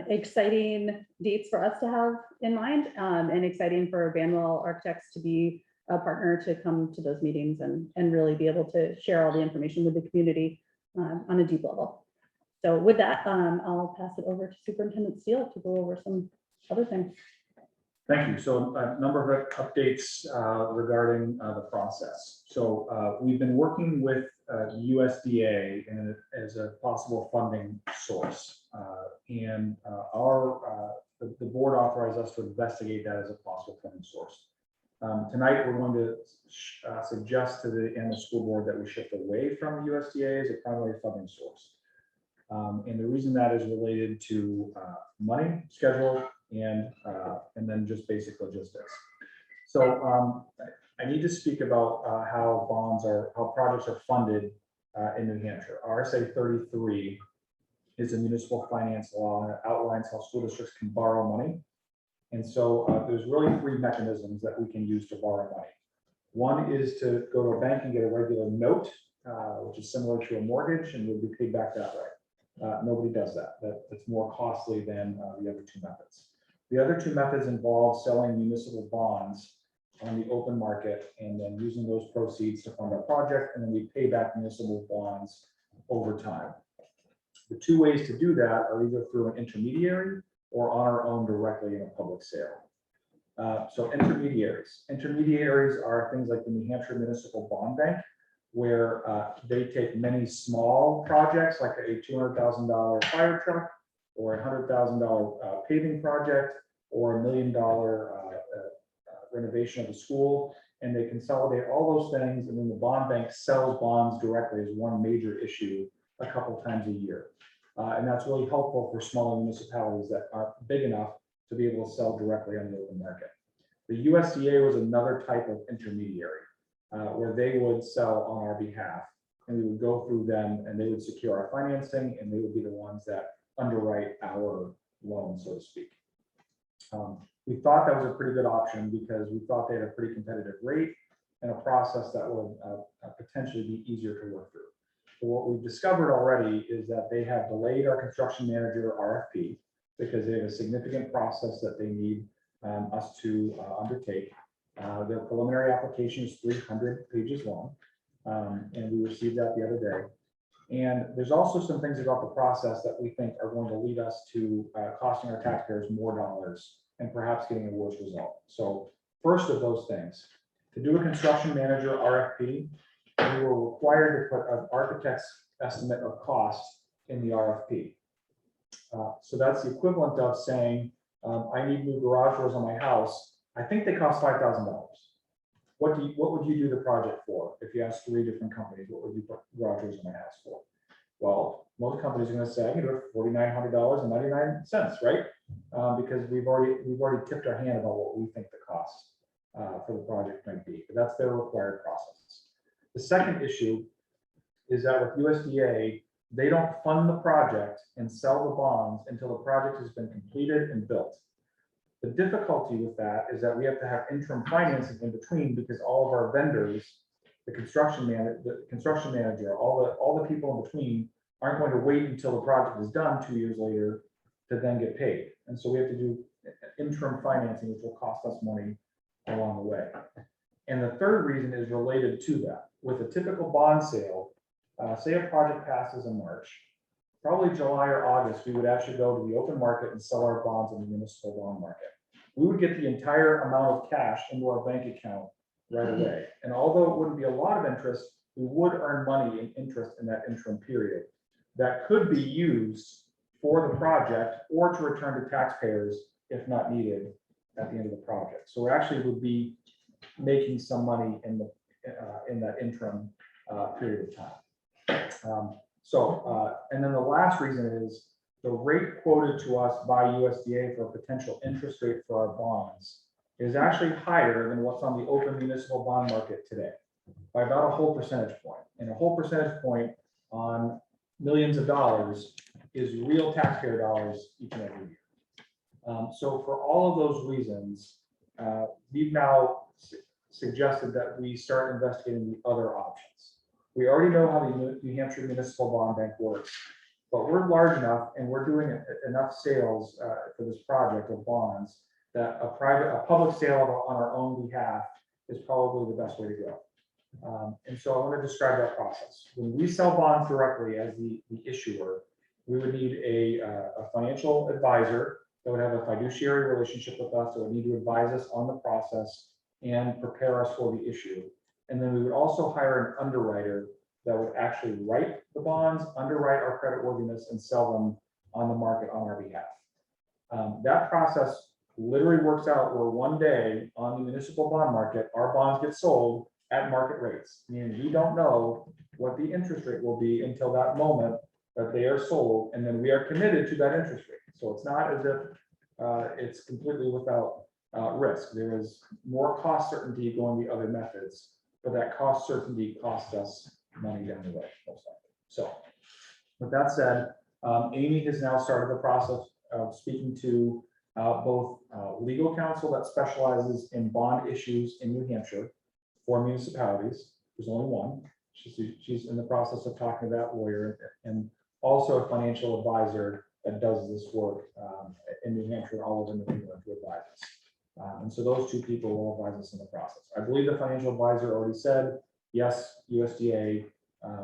G: exciting dates for us to have in mind, and exciting for Banwell Architects to be a partner to come to those meetings and really be able to share all the information with the community on a deep level. So with that, I'll pass it over to Superintendent Steele to go over some other things.
H: Thank you. So a number of updates regarding the process. So we've been working with USDA as a possible funding source. And the board authorized us to investigate that as a possible funding source. Tonight, we're going to suggest to the Amherst School Board that we shift away from USDA as a primary funding source. And the reason that is related to money, schedule, and then just basic logistics. So I need to speak about how projects are funded in New Hampshire. RSA 33 is a municipal finance law that outlines how school districts can borrow money. And so there's really three mechanisms that we can use to borrow money. One is to go to a bank and get a regular note, which is similar to a mortgage, and we'll be paid back that way. Nobody does that. That's more costly than the other two methods. The other two methods involve selling municipal bonds on the open market and then using those proceeds to fund our project, and then we pay back municipal bonds over time. The two ways to do that are either through an intermediary or on our own directly in a public sale. So intermediaries. Intermediaries are things like the New Hampshire Municipal Bond Bank, where they take many small projects like a $200,000 fire truck or a $100,000 paving project or $1 million renovation of a school, and they consolidate all those things, and then the bond bank sells bonds directly as one major issue a couple times a year. And that's really helpful for smaller municipalities that aren't big enough to be able to sell directly on the open market. The USDA was another type of intermediary where they would sell on our behalf, and we would go through them and they would secure our financing, and they would be the ones that underwrite our loan, so to speak. We thought that was a pretty good option because we thought they had a pretty competitive rate and a process that would potentially be easier to work through. So what we've discovered already is that they have delayed our construction manager RFP because they have a significant process that they need us to undertake. Their preliminary application is 300 pages long, and we received that the other day. And there's also some things about the process that we think are going to lead us to costing our taxpayers more dollars and perhaps getting a worse result. So first of those things, to do a construction manager RFP, we were required to put an architect's estimate of cost in the RFP. So that's the equivalent of saying, I need new garage doors on my house. I think they cost $5,000. What would you do the project for? If you ask 3 different companies, what would you put garage doors on my house for? Well, most companies are going to say I can do it for $4,900.99, right? Because we've already tipped our hand about what we think the cost for the project might be. But that's their required process. The second issue is that with USDA, they don't fund the project and sell the bonds until the project has been completed and built. The difficulty with that is that we have to have interim financing in between because all of our vendors, the construction manager, all the people in between aren't going to wait until the project is done 2 years later to then get paid. And so we have to do interim financing, which will cost us money along the way. And the third reason is related to that. With a typical bond sale, say a project passes in March, probably July or August, we would actually go to the open market and sell our bonds in the municipal bond market. We would get the entire amount of cash into our bank account right away. And although it wouldn't be a lot of interest, we would earn money in interest in that interim period that could be used for the project or to return to taxpayers if not needed at the end of the project. So we actually would be making some money in that interim period of time. And then the last reason is the rate quoted to us by USDA for a potential interest rate for our bonds is actually higher than what's on the open municipal bond market today by about a whole percentage point. And a whole percentage point on millions of dollars is real taxpayer dollars each and every year. So for all of those reasons, we've now suggested that we start investigating the other options. We already know how the New Hampshire Municipal Bond Bank works, but we're large enough and we're doing enough sales for this project of bonds that a public sale on our own behalf is probably the best way to go. And so I want to describe that process. When we sell bonds directly as the issuer, we would need a financial advisor that would have a fiduciary relationship with us, that would need to advise us on the process and prepare us for the issue. And then we would also hire an underwriter that would actually write the bonds, underwrite our creditworthiness, and sell them on the market on our behalf. That process literally works out where one day on the municipal bond market, our bonds get sold at market rates, meaning we don't know what the interest rate will be until that moment that they are sold, and then we are committed to that interest rate. So it's not as if it's completely without risk. There is more cost certainty going the other methods, but that cost certainty costs us money down the way, most likely. So with that said, Amy has now started the process of speaking to both legal counsel that specializes in bond issues in New Hampshire for municipalities. There's only one. She's in the process of talking to that lawyer, and also a financial advisor that does this work in New Hampshire, all over New England, to advise us. And so those two people will advise us in the process. I believe the financial advisor already said, yes, USDA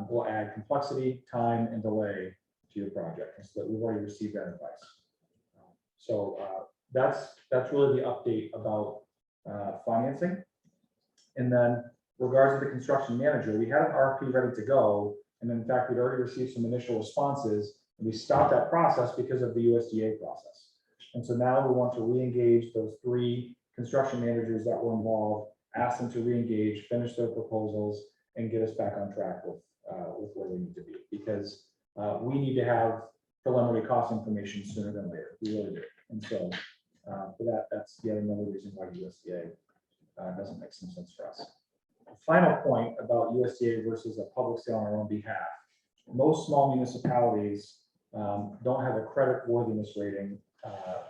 H: will add complexity, time, and delay to your project. And so that we've already received that advice. So that's really the update about financing. And then regards to the construction manager, we had an RFP ready to go. And in fact, we'd already received some initial responses, and we stopped that process because of the USDA process. And so now we want to re-engage those 3 construction managers that were involved, ask them to re-engage, finish their proposals, and get us back on track with where we need to be. Because we need to have preliminary cost information sooner than later. We really do. And so for that's yet another reason why USDA doesn't make some sense for us. The final point about USDA versus a public sale on our own behalf. Most small municipalities don't have a credit worthiness rating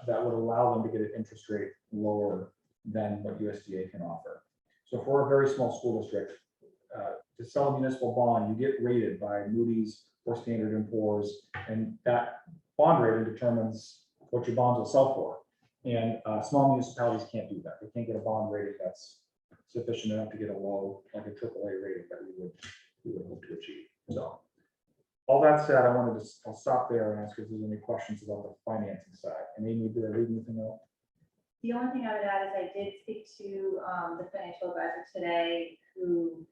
H: that would allow them to get an interest rate lower than what USDA can offer. So for a very small school district, to sell a municipal bond, you get rated by Moody's or Standard & Poor's, and that bond rating determines what your bonds will sell for. And small municipalities can't do that. They can't get a bond rating that's sufficient enough to get a low, like a AAA rating that we would hope to achieve. So all that said, I'll stop there and ask if there's any questions about the financing side. And Amy, did I leave anything else?
D: The only thing I would add is I did speak to the financial advisor today who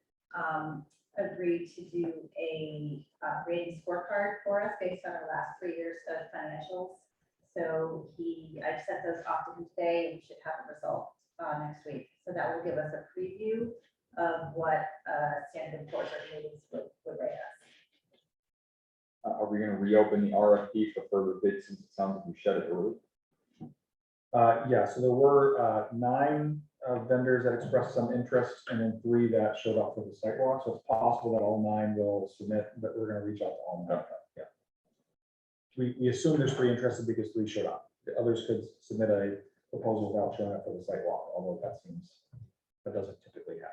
D: agreed to do a rating scorecard for us based on our last 3 years of financials. So I sent those off to him today, and we should have a result next week. So that will give us a preview of what Standard & Poor's ratings would rate us.
C: Are we going to reopen the RFP for further bids since it sounds like we shut it early?
H: Yeah, so there were 9 vendors that expressed some interest, and then 3 that showed up for the sidewalk. So it's possible that all 9 will submit, but we're going to reach out to all 9. Yeah. We assume there's 3 interested because 3 showed up. The others could submit a proposal without showing up for the sidewalk, although that doesn't typically happen.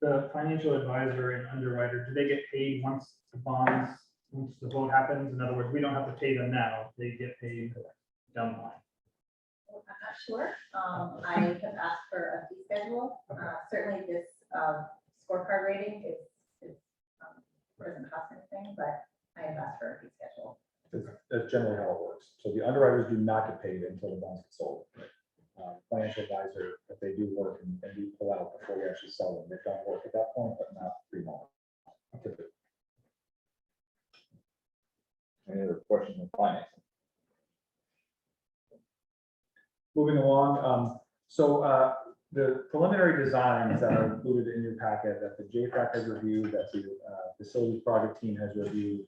J: The financial advisor and underwriter, do they get paid once the vote happens? In other words, we don't have to pay them now, they get paid down the line.
D: I'm not sure. I have asked for a fee schedule. Certainly this scorecard rating is doesn't cost anything, but I have asked for a fee schedule.
H: That's generally how it works. So the underwriters do not get paid until the bonds get sold. Financial advisor, if they do work and we pull out before we actually sell them, they've done work at that point, but not pre-bond. Typically.
C: Any other questions on financing?
H: Moving along, the preliminary designs that are included in your packet that the JFAC has reviewed, that the facilities project team has reviewed.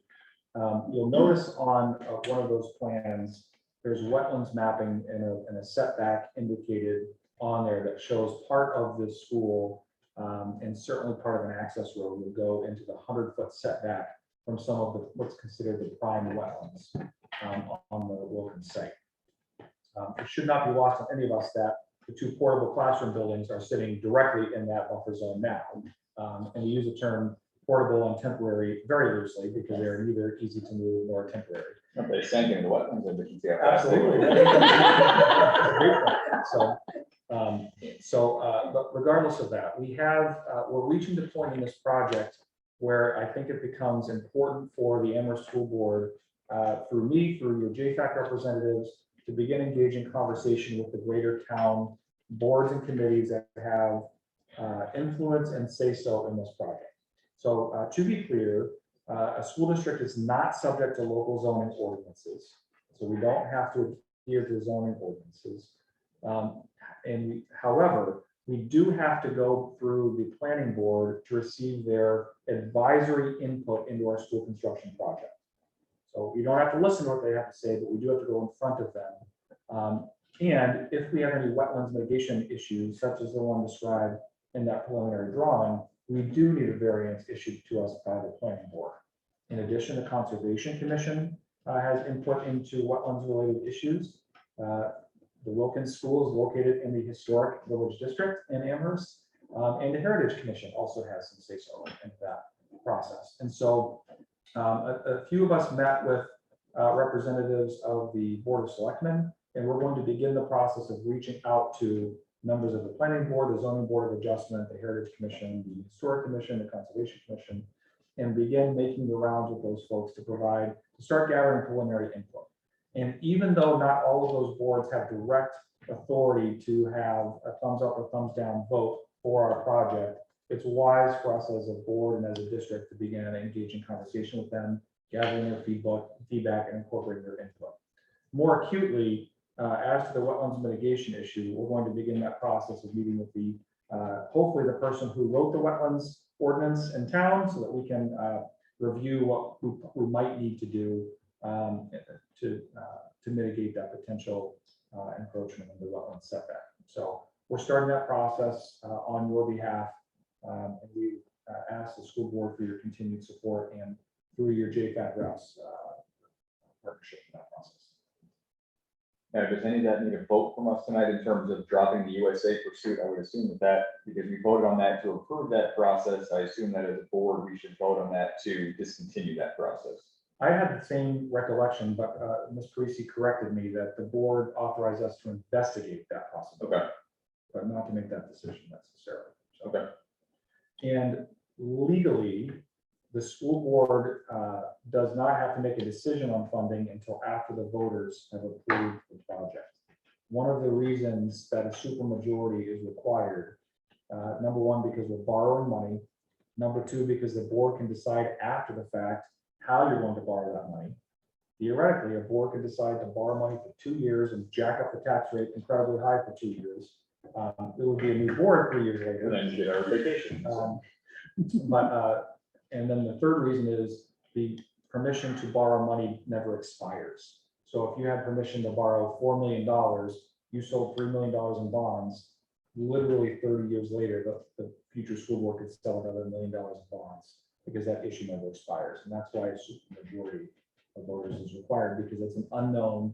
H: You'll notice on one of those plans, there's wetlands mapping and a setback indicated on there that shows part of the school and certainly part of an access road will go into the 100-foot setback from some of the what's considered the prime wetlands on the Wilkins site. It should not be lost on any of us that the two portable classroom buildings are sitting directly in that buffer zone now. And we use the term portable and temporary very loosely because they're neither easy to move nor temporary.
C: Okay, sank into the wetlands, and we can see how.
H: Absolutely. But regardless of that, we're reaching the point in this project where I think it becomes important for the Amherst School Board, through me, through your JFAC representatives, to begin engaging conversation with the greater town boards and committees that have influence and say so in this project. So to be clear, a school district is not subject to local zoning ordinances. So we don't have to adhere to zoning ordinances. However, we do have to go through the planning board to receive their advisory input into our school construction project. So we don't have to listen to what they have to say, but we do have to go in front of them. And if we have any wetlands mitigation issues, such as the one described in that preliminary drawing, we do need a variance issued to us by the planning board. In addition, the Conservation Commission has input into wetlands related issues. The Wilkins School is located in the historic village district in Amherst, and the Heritage Commission also has some say so in that process. And so a few of us met with representatives of the Board of Selectmen, and we're going to begin the process of reaching out to members of the Planning Board, the Zoning Board of Adjustment, the Heritage Commission, the Historic Commission, the Conservation Commission, and begin making the rounds with those folks to start gathering preliminary input. And even though not all of those boards have direct authority to have a thumbs up or thumbs down vote for our project, it's wise for us as a board and as a district to begin an engaging conversation with them, gathering their feedback and incorporating their input. More acutely, as to the wetlands mitigation issue, we're going to begin that process of meeting with the, hopefully the person who wrote the wetlands ordinance in town so that we can review what we might need to do to mitigate that potential encroachment in the wetland setback. So we're starting that process on your behalf, and we ask the school board for your continued support and through your JFAC reps partnership in that process.
C: Now, does any of that need a vote from us tonight in terms of dropping the USA pursuit? I would assume that because we voted on that to approve that process, I assume that as a board, we should vote on that to discontinue that process.
H: I had the same recollection, but Ms. Parisi corrected me that the board authorized us to investigate that possibility.
C: Okay.
H: But not to make that decision necessarily. So,
C: Okay.
H: And legally, the school board does not have to make a decision on funding until after the voters have approved the project. One of the reasons that a supermajority is required, number one, because we're borrowing money. Number two, because the board can decide after the fact how you're going to borrow that money. Theoretically, a board could decide to borrow money for 2 years and jack up the tax rate incredibly high for 2 years. It would be a new board 3 years later.
C: And then you get our vacation.
H: And then the third reason is the permission to borrow money never expires. So if you had permission to borrow $4 million, you sold $3 million in bonds, literally 30 years later, the future school board could sell another $1 million in bonds because that issue never expires. And that's why a supermajority of voters is required, because it's an unknown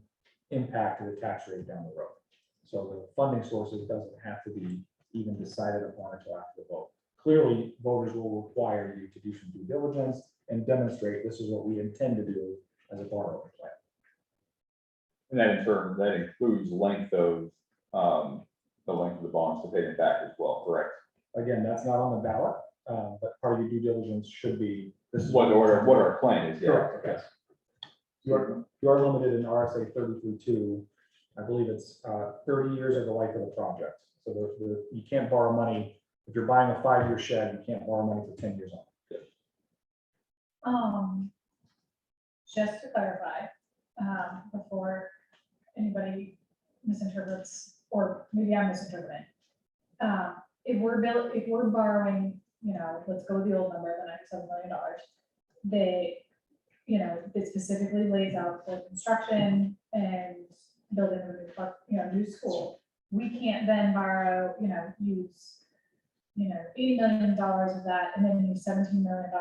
H: impact to the tax rate down the road. So the funding sources doesn't have to be even decided upon until after the vote. Clearly, voters will require you to do some due diligence and demonstrate this is what we intend to do as a borrowing plan.
C: And that in turn, that includes length of the length of the bonds to pay them back as well, correct?
H: Again, that's not on the ballot. but part of your due diligence should be. This is
C: What our plan is, yeah.
H: Correct, yes. You are limited in RSA 33(2). I believe it's 30 years of the life of the project. So you can't borrow money. If you're buying a 5-year shed, you can't borrow money for 10 years on it.
F: Just to clarify, before anybody misinterprets, or maybe I'm misinterpreting. If we're borrowing, let's go with the old number, the $97 million, it specifically lays out for construction and building a new school. We can't then borrow, use, $80 million of that and then use $17 million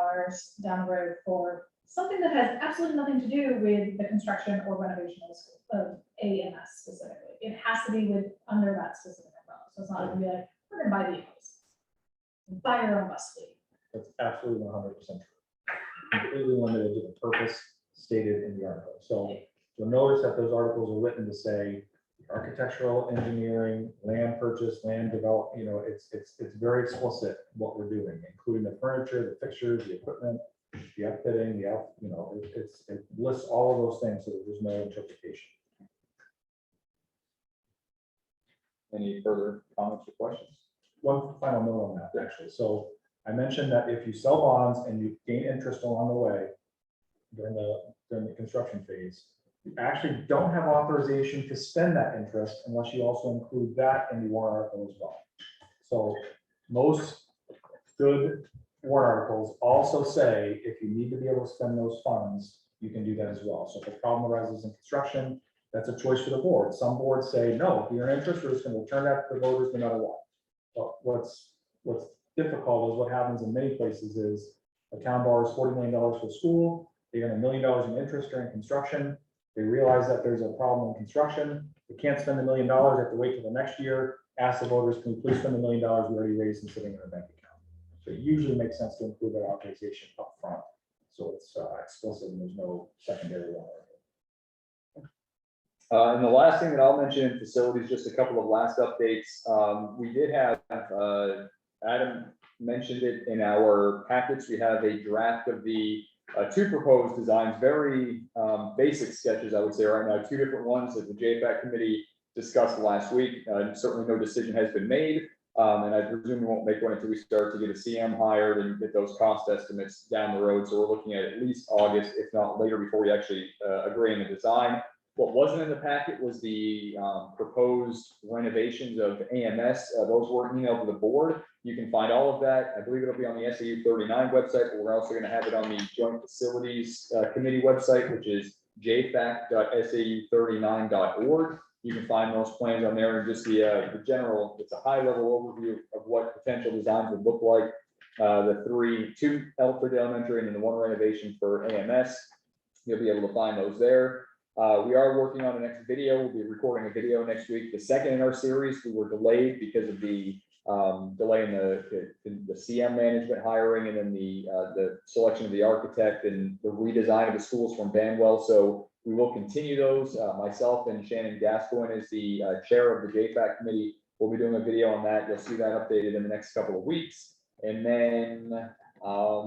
F: down the road for something that has absolutely nothing to do with the construction or renovation of the school, of AMS specifically. It has to be under that specific umbrella. So it's not gonna be like, we're gonna buy vehicles. Buy your own bus fleet.
H: That's absolutely 100% true. Completely limited to the purpose stated in the article. So you'll notice that those articles are written to say architectural, engineering, land purchase, land develop, it's very explicit what we're doing, including the furniture, the fixtures, the equipment, the outfitting, it lists all of those things so that there's no interpretation.
C: Any further comments or questions?
H: One final note on that, actually. So I mentioned that if you sell bonds and you gain interest along the way during the construction phase, you actually don't have authorization to spend that interest unless you also include that in the warrant article as well. So most good warrant articles also say if you need to be able to spend those funds, you can do that as well. So if a problem arises in construction, that's a choice for the board. Some boards say, no, if you're in interest, we're just going to return that to the voters no matter what. But what's difficult is what happens in many places is a town borrows $40 million for school, they earn $1 million in interest during construction. They realize that there's a problem in construction. They can't spend $1 million, they have to wait till the next year, ask the voters, can we please spend $1 million we already raised and sitting in our bank account? So it usually makes sense to include that authorization up front. So it's explicit and there's no secondary one.
C: And the last thing that I'll mention in facilities, just a couple of last updates. We did have, Adam mentioned it in our packets. We have a draft of the 2 proposed designs, very basic sketches, I would say right now, 2 different ones that the JFAC committee discussed last week. Certainly no decision has been made. And I presume we won't make one until we start to get a CM hired and get those cost estimates down the road. So we're looking at least August, if not later, before we actually agree on the design. What wasn't in the packet was the proposed renovations of AMS. Those were emailed to the board. You can find all of that. I believe it'll be on the SAU 39 website, but we're also going to have it on the Joint Facilities Committee website, which is jfac.sau39.org. You can find those plans on there and just the general, it's a high level overview of what potential designs would look like. The 2 Elford Elementary and then the 1 renovation for AMS. You'll be able to find those there. We are working on the next video. We'll be recording a video next week. The second in our series, we were delayed because of the delay in the CM management hiring and then the selection of the architect and the redesign of the schools from Banwell. So we will continue those. Myself and Shannon Gascoigne is the chair of the JFAC committee. We'll be doing a video on that. You'll see that updated in the next couple of weeks. And then I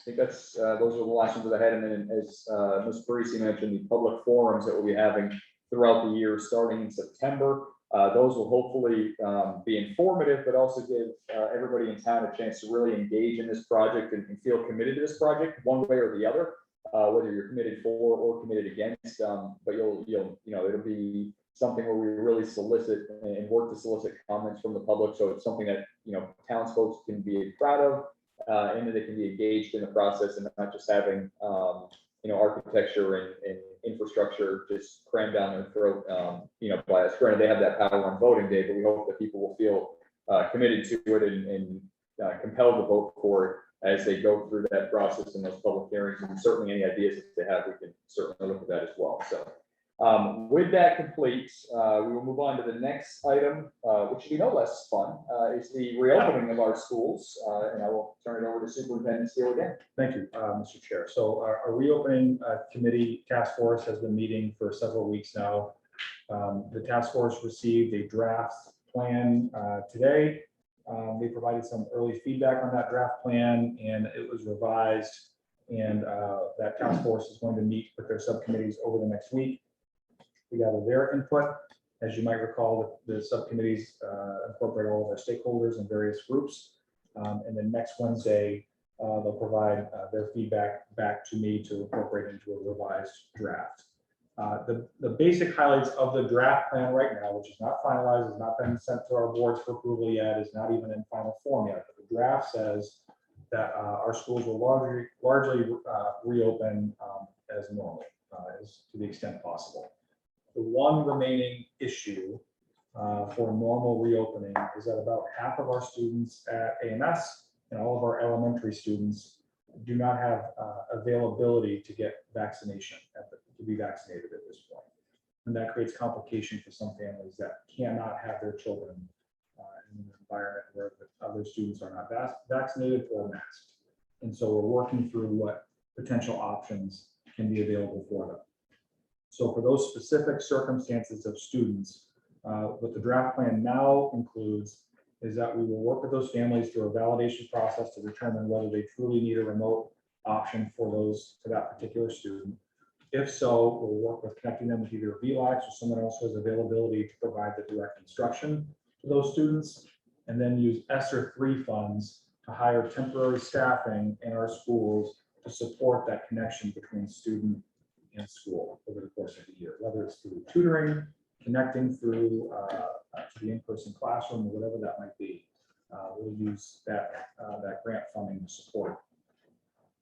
C: think that's those are the last ones that I had. And then as Ms. Parisi mentioned, the public forums that we'll be having throughout the year, starting in September. Those will hopefully be informative, but also give everybody in town a chance to really engage in this project and feel committed to this project one way or the other, whether you're committed for or committed against. But it'll be something where we really solicit and work to solicit comments from the public. So it's something that, townsfolk can be proud of and that they can be engaged in the process and not just having, architecture and infrastructure just crammed down their throat, by us. Granted, they have that power on voting day, but we hope that people will feel committed to it and compelled to vote for it as they go through that process in those public hearings. And certainly any ideas that they have, we can certainly look at that as well. So with that complete, we will move on to the next item, which should be no less fun, is the reopening of our schools. And I will turn it over to Superintendent Steele again.
H: Thank you, Mr. Chair. So our reopening committee task force has been meeting for several weeks now. The task force received a draft plan today. They provided some early feedback on that draft plan, and it was revised. And that task force is going to meet with their subcommittees over the next week. We gather their input. As you might recall, the subcommittees incorporate all of our stakeholders and various groups. And then next Wednesday, they'll provide their feedback back to me to incorporate into a revised draft. The basic highlights of the draft plan right now, which is not finalized, has not been sent to our boards for approval yet, is not even in final form yet. But the draft says that our schools will largely reopen as normal, as to the extent possible. The one remaining issue for normal reopening is that about half of our students at AMS and all of our elementary students do not have availability to get vaccination, to be vaccinated at this point. And that creates complication for some families that cannot have their children in an environment where the other students are not vaccinated or masked. And so we're working through what potential options can be available for them. So for those specific circumstances of students, what the draft plan now includes is that we will work with those families through a validation process to determine whether they truly need a remote option for that particular student. If so, we'll work with connecting them with either VLAX or someone else who has availability to provide the direct instruction to those students, and then use ESSER 3 funds to hire temporary staffing in our schools to support that connection between student and school over the course of the year, whether it's through tutoring, connecting through to the in-person classroom, or whatever that might be. We'll use that grant funding to support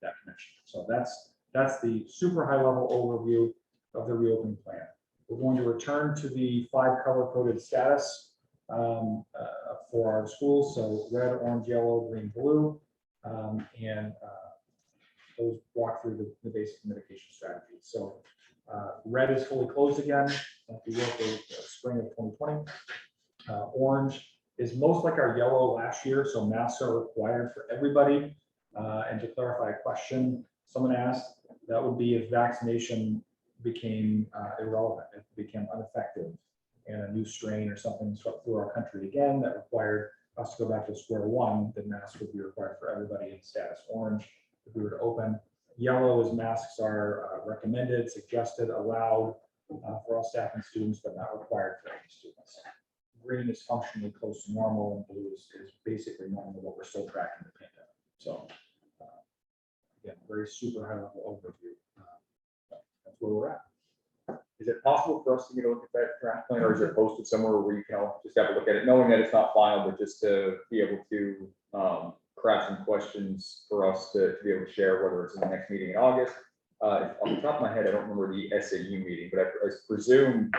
H: that connection. So that's the super high level overview of the reopening plan. We're going to return to the 5 color coded status for our schools. So red, orange, yellow, green, blue, and those walk through the basic mitigation strategies. So red is fully closed again, if you will, for spring of 2020. Orange is most like our yellow last year, so masks are required for everybody. And to clarify a question someone asked, that would be if vaccination became irrelevant, it became ineffective, and a new strain or something swept through our country again that required us to go back to square one, then masks would be required for everybody in status orange if we were to open. Yellow is masks are recommended, suggested, allowed for all staff and students, but not required for any students. Green is functionally close to normal, and blue is basically normal, but we're still tracking the pandemic. So again, very super high level overview. That's where we're at.
C: Is it possible for us to get a look at that draft plan, or is it posted somewhere where you can all just have a look at it, knowing that it's not final, but just to be able to craft some questions for us to be able to share, whether it's in the next meeting in August. Off the top of my head, I don't remember the SAU meeting, but I presume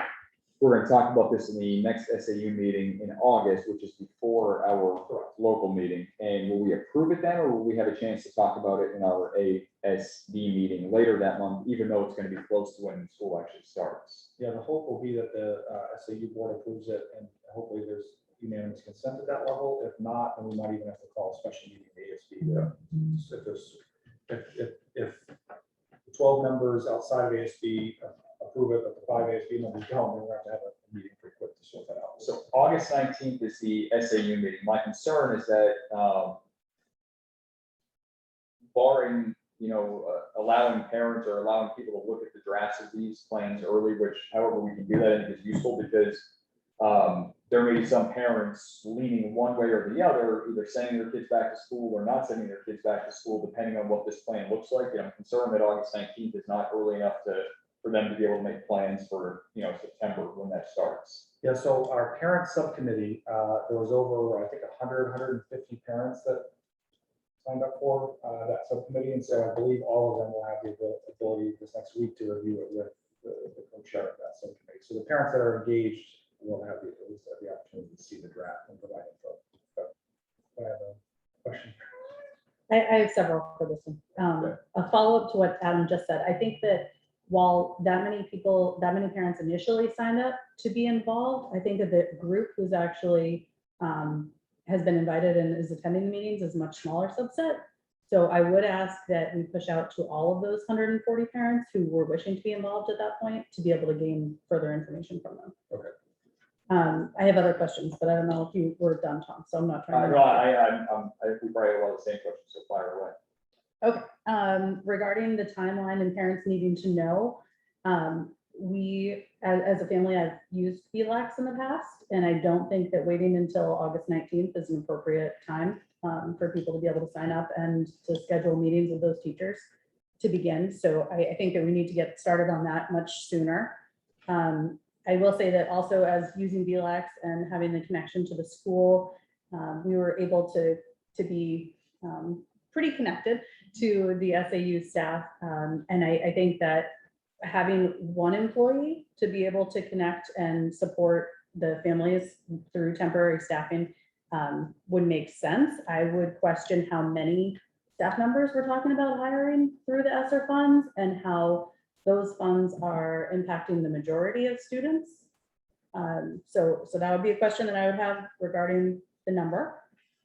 C: we're going to talk about this in the next SAU meeting in August, which is before our local meeting. And will we approve it then, or will we have a chance to talk about it in our ASB meeting later that month, even though it's going to be close to when school actually starts?
H: Yeah, the hope will be that the SAU board approves it, and hopefully there's unanimous consent at that level. If not, then we might even have to call a special meeting of ASB. If 12 members outside of ASB approve it, but the 5 ASB members don't, then we'll have to have a meeting pretty quick to sort that out.
C: So August 19th is the SAU meeting. My concern is that barring, allowing parents or allowing people to look at the drafts of these plans early, which however we can do that, I think is useful, because there may be some parents leaning one way or the other, either sending their kids back to school or not sending their kids back to school, depending on what this plan looks like. And I'm concerned that August 19th is not early enough for them to be able to make plans for, September when that starts.
H: Yeah, so our parent subcommittee, there was over, I think, 150 parents that signed up for that subcommittee. And so I believe all of them will have the ability this next week to review it with the co-chair of that subcommittee. So the parents that are engaged will have at least the opportunity to see the draft and provide info. But I have a question.
G: I have several for this one. A follow-up to what Adam just said. I think that while that many parents initially signed up to be involved, I think that the group who's actually has been invited and is attending the meetings is a much smaller subset. So I would ask that we push out to all of those 140 parents who were wishing to be involved at that point to be able to gain further information from them.
H: Okay.
G: I have other questions, but I don't know if you were done, Tom, so I'm not trying to.
C: No, I think we probably have a lot of the same questions, so fire away.
G: Okay, regarding the timeline and parents needing to know, we, as a family, I've used VLAX in the past, and I don't think that waiting until August 19th is an appropriate time for people to be able to sign up and to schedule meetings with those teachers to begin. So I think that we need to get started on that much sooner. I will say that also, as using VLAX and having the connection to the school, we were able to be pretty connected to the SAU staff. And I think that having one employee to be able to connect and support the families through temporary staffing would make sense. I would question how many staff members we're talking about hiring through the ESSER funds and how those funds are impacting the majority of students. So that would be a question that I would have regarding the number.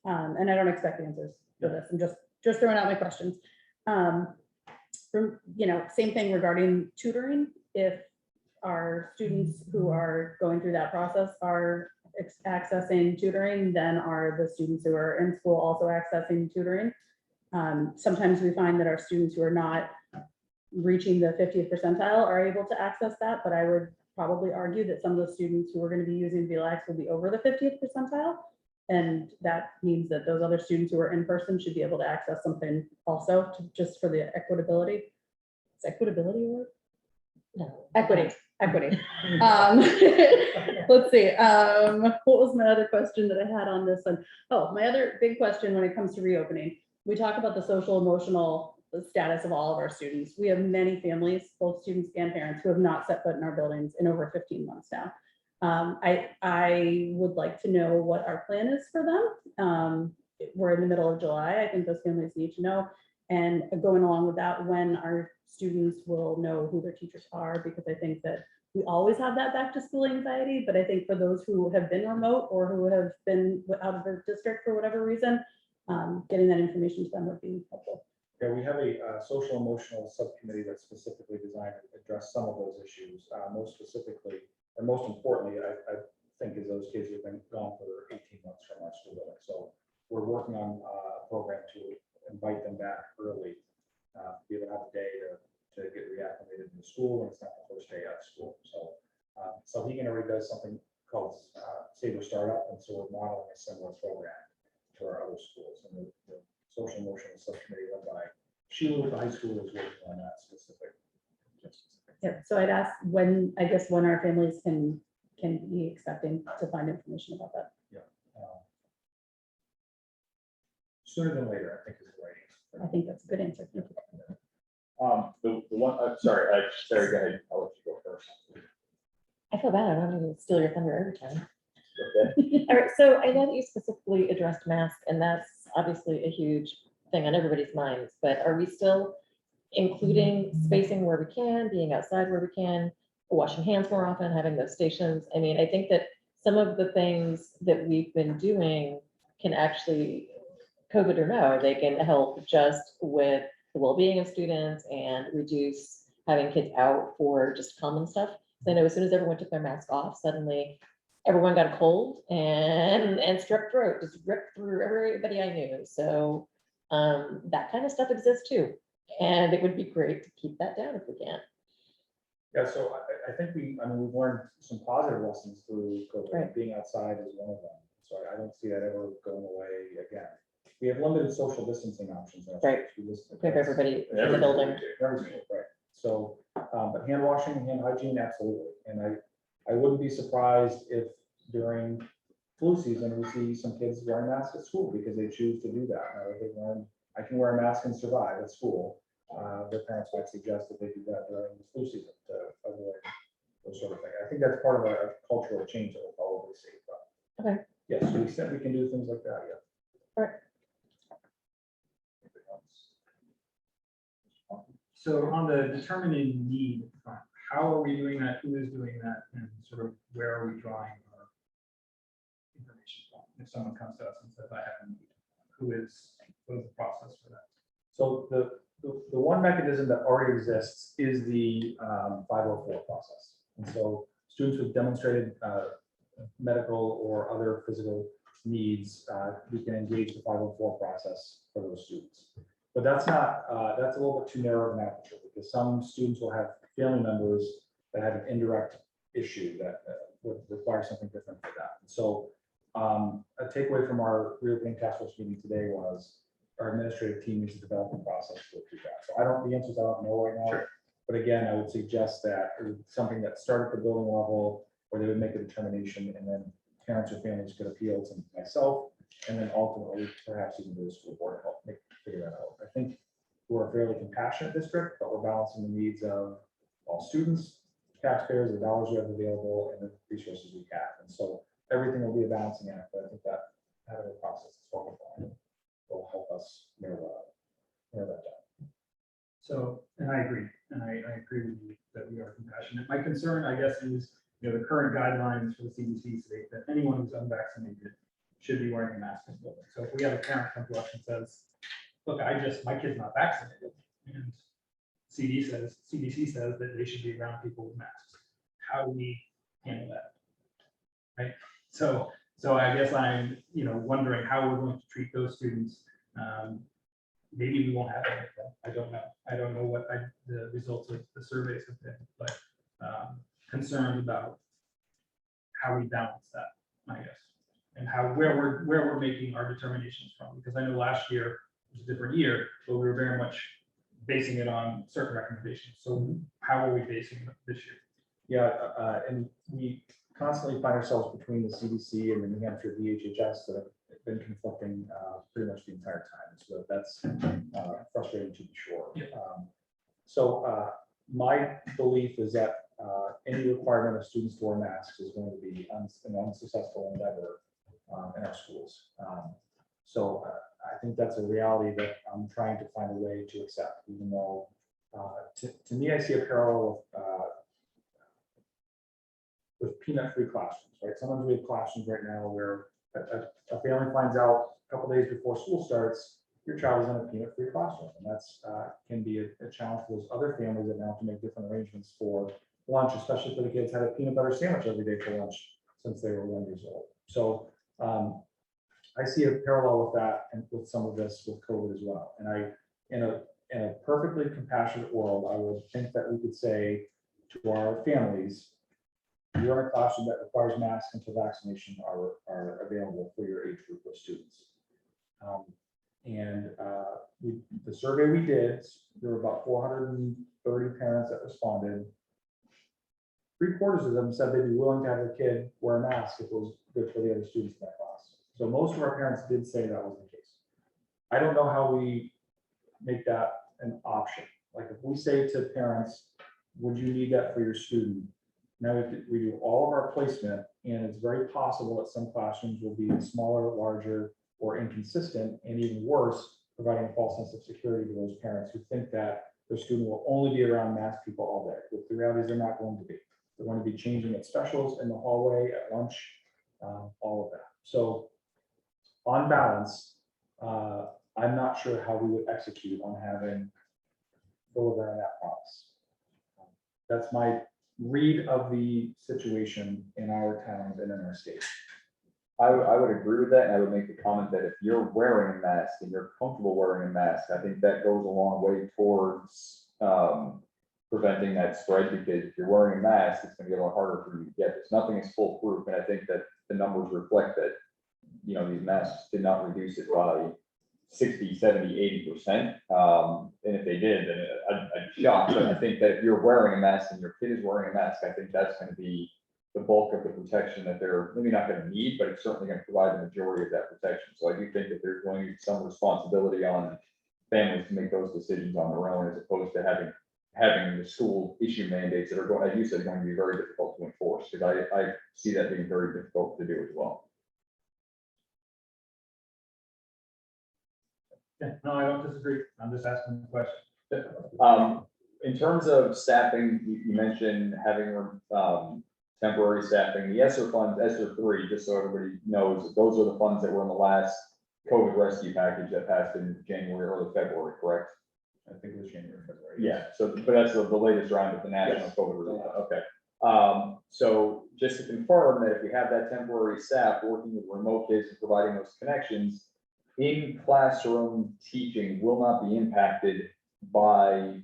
G: And I don't expect answers for this. I'm just throwing out my questions. Same thing regarding tutoring. If our students who are going through that process are accessing tutoring, then are the students who are in school also accessing tutoring? Sometimes we find that our students who are not reaching the 50th percentile are able to access that, but I would probably argue that some of the students who are going to be using VLAX will be over the 50th percentile. And that means that those other students who are in person should be able to access something also, just for the equitability. Is equitability a word?
E: No.
G: Equity. Let's see. What was my other question that I had on this one? Oh, my other big question when it comes to reopening, we talk about the social emotional status of all of our students. We have many families, both students and parents, who have not set foot in our buildings in over 15 months now. I would like to know what our plan is for them. We're in the middle of July. I think those families need to know. And going along with that, when our students will know who their teachers are, because I think that we always have that back to school anxiety. But I think for those who have been remote or who have been out of the district for whatever reason, getting that information to them would be helpful.
H: Yeah, we have a social emotional subcommittee that's specifically designed to address some of those issues. Most specifically, and most importantly, I think is those kids who've been gone for 18 months from our school building. So we're working on a program to invite them back early, be able to have a day to get reacclimated in the school, and it's not the first day out of school. So he already does something called Saber Startup, and so we're modeling a similar program to our other schools. And the social emotional subcommittee led by Sheila with the high school is working on that specific.
G: Yeah, so I'd ask when our families can be expecting to find information about that.
H: Sooner than later, I think is the right answer.
G: I think that's a good answer. Thank you.
C: The one, sorry, Sarah, go ahead. I'll let you go first.
E: I feel bad. I don't even steal your thunder every time.
C: Okay.
E: All right, so I know that you specifically addressed masks, and that's obviously a huge thing on everybody's minds, but are we still including spacing where we can, being outside where we can, washing hands more often, having those stations? I mean, I think that some of the things that we've been doing can actually, COVID or no, they can help just with the well-being of students and reduce having kids out for just common stuff. So I know as soon as everyone took their mask off, suddenly everyone got a cold and strep throat just ripped through everybody I knew. So that kind of stuff exists too. And it would be great to keep that down if we can.
H: Yeah, so I think we've learned some positive lessons through COVID.
E: Right.
H: Being outside is one of them. So I don't see that ever going away again. We have limited social distancing options. In our
E: Right.
H: schools.
E: We have everybody in the building.
H: Everybody, right. So, but hand washing and hand hygiene, absolutely. And I wouldn't be surprised if during flu season, we see some kids wearing masks at school because they choose to do that. Now, if they've learned, I can wear a mask and survive at school. Their parents might suggest that they do that during the flu season to avoid those sort of things. I think that's part of a cultural change that we'll probably see. But
E: Okay.
H: yes, to the extent we can do things like that, yeah.
E: All right.
J: So on the determining need front, how are we doing that? Who is doing that? And sort of where are we drawing our information from? If someone comes to us and says, I have a need, what is the process for that?
H: So the one mechanism that already exists is the 504 process. And so students who've demonstrated medical or other physical needs, we can engage the 504 process for those students. But that's not, that's a little bit too narrow of an aperture, because some students will have family members that have an indirect issue that would require something different for that. So a takeaway from our reopening task force meeting today was our administrative team needs to develop a process to go through that. So the answers I don't know right now, but again, I would suggest that it would be something that started at the building level, where they would make a determination, and then parents or families could appeal to myself, and then ultimately perhaps even to the school board to help figure that out. I think we're a fairly compassionate district, but we're balancing the needs of all students, taxpayers, the dollars we have available, and the resources we have. And so everything will be a balancing act, but I think that having a process is what we're doing will help us narrow that down.
J: So, and I agree, and I agree with you that we are compassionate. My concern, I guess, is, the current guidelines for the CDC state that anyone who's unvaccinated should be wearing a mask in the building. So if we have a parent come to us and says, look, my kid's not vaccinated, and CDC says that they should be around people with masks, how do we handle that? Right? So I guess I'm, wondering how we're going to treat those students. Maybe we won't have any of them. I don't know. I don't know what the results of the surveys have been, but concerned about how we balance that, I guess, and where we're making our determinations from. Because I know last year was a different year, but we were very much basing it on certain recommendations. So how are we basing it this year?
H: Yeah, and we constantly find ourselves between the CDC and the New Hampshire VHHS that have been conflicting pretty much the entire time. So that's frustrating to be sure.
J: Yeah.
H: So my belief is that any requirement of students to wear masks is going to be an unsuccessful endeavor in our schools. So I think that's a reality that I'm trying to find a way to accept, even though to me, I see a parallel with peanut-free classrooms, right? Sometimes we have classrooms right now where a family finds out a couple days before school starts, your child is in a peanut-free classroom, and that's can be a challenge for those other families that now have to make different arrangements for lunch, especially for the kids had a peanut butter sandwich every day for lunch since they were 1 year old. So I see a parallel with that and with some of this with COVID as well. And in a perfectly compassionate world, I would think that we could say to our families, you're in a classroom that requires masks until vaccination are available for your age group of students. The survey we did, there were about 430 parents that responded. 3/4 of them said they'd be willing to have their kid wear a mask if it was good for the other students in that class. So most of our parents did say that was the case. I don't know how we make that an option. Like if we say to parents, would you need that for your student? Now we do all of our placement, and it's very possible that some classrooms will be smaller, larger, or inconsistent, and even worse, providing a false sense of security to those parents who think that their student will only be around masked people all day. But the reality is they're not going to be. They're going to be changing at specials, in the hallway, at lunch, all of that. So on balance, I'm not sure how we would execute on having delivering that promise. That's my read of the situation in our towns and in our state.
C: I would agree with that, and I would make the comment that if you're wearing a mask and you're comfortable wearing a mask, I think that goes a long way towards preventing that spread, because if you're wearing a mask, it's gonna be a lot harder for you to get this. Nothing is foolproof, and I think that the numbers reflect that, these masks did not reduce it by 60, 70, 80%. And if they did, then I'd be shocked. But I think that if you're wearing a mask and your kid is wearing a mask, I think that's gonna be the bulk of the protection that they're maybe not going to need, but it's certainly going to provide the majority of that protection. So I do think that there's going to be some responsibility on families to make those decisions on their own, as opposed to having the school issue mandates that are going, as you said, going to be very difficult to enforce, because I see that being very difficult to do as well.
J: Yeah, no, I don't disagree. I'm just asking the question.
C: In terms of staffing, you mentioned having temporary staffing. The ESSER funds, ESSER 3, just so everybody knows, those are the funds that were in the last COVID rescue package that passed in January, early February, correct?
H: I think it was January, February.
C: Yeah, so, but that's the latest round of the national
H: Yes.
C: COVID relief. Okay. So just to confirm that if we have that temporary staff working with remote kids and providing those connections, in classroom teaching will not be impacted by,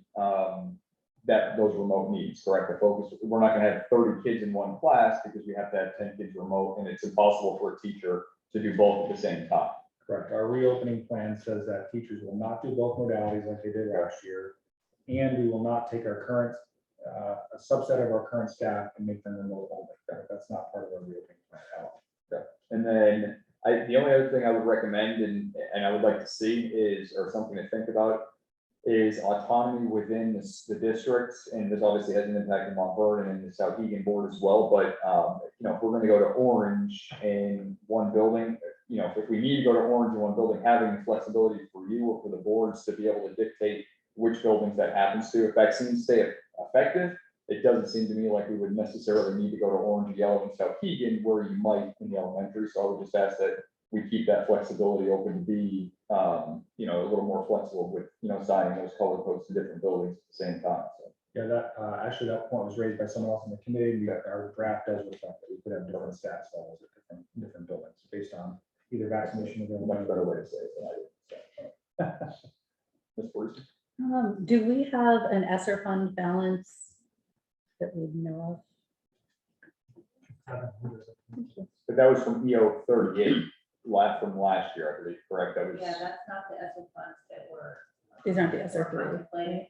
C: those remote needs, correct? The focus, we're not gonna have 30 kids in one class because we have to have 10 kids remote, and it's impossible for a teacher to do both at the same time.
H: Correct. Our reopening plan says that teachers will not do both modalities like they did last year. And we will not take our current, a subset of our current staff and make them remote only. That's not part of our reopening plan at all.
C: And then the only other thing I would recommend and I would like to see is, or something to think about, is autonomy within the districts. And this obviously has an impact on Mount Vernon and the Souhegan board as well. But, if we're gonna go to Orange in one building, if we need to go to Orange in one building, having the flexibility for you or for the boards to be able to dictate which buildings that happens to. If vaccines stay effective, it doesn't seem to me like we would necessarily need to go to Orange, Yellow, and Souhegan where you might in the elementary. So I would just ask that we keep that flexibility open to be, a little more flexible with, signing those color codes to different buildings at the same time. So.
H: Yeah, that, actually, that point was raised by someone else in the committee. We got our draft does reflect that we could have different stats levels at different buildings based on either vaccination or
C: Much better way to say it than I did. So. Ms. Bruce?
G: Do we have an ESSER fund balance that we know
C: But that was from EO 38, from last year, I believe, correct? That was.
D: Yeah, that's not the ESSER funds that were.
G: of? These aren't the ESSER three.
D: contemplated.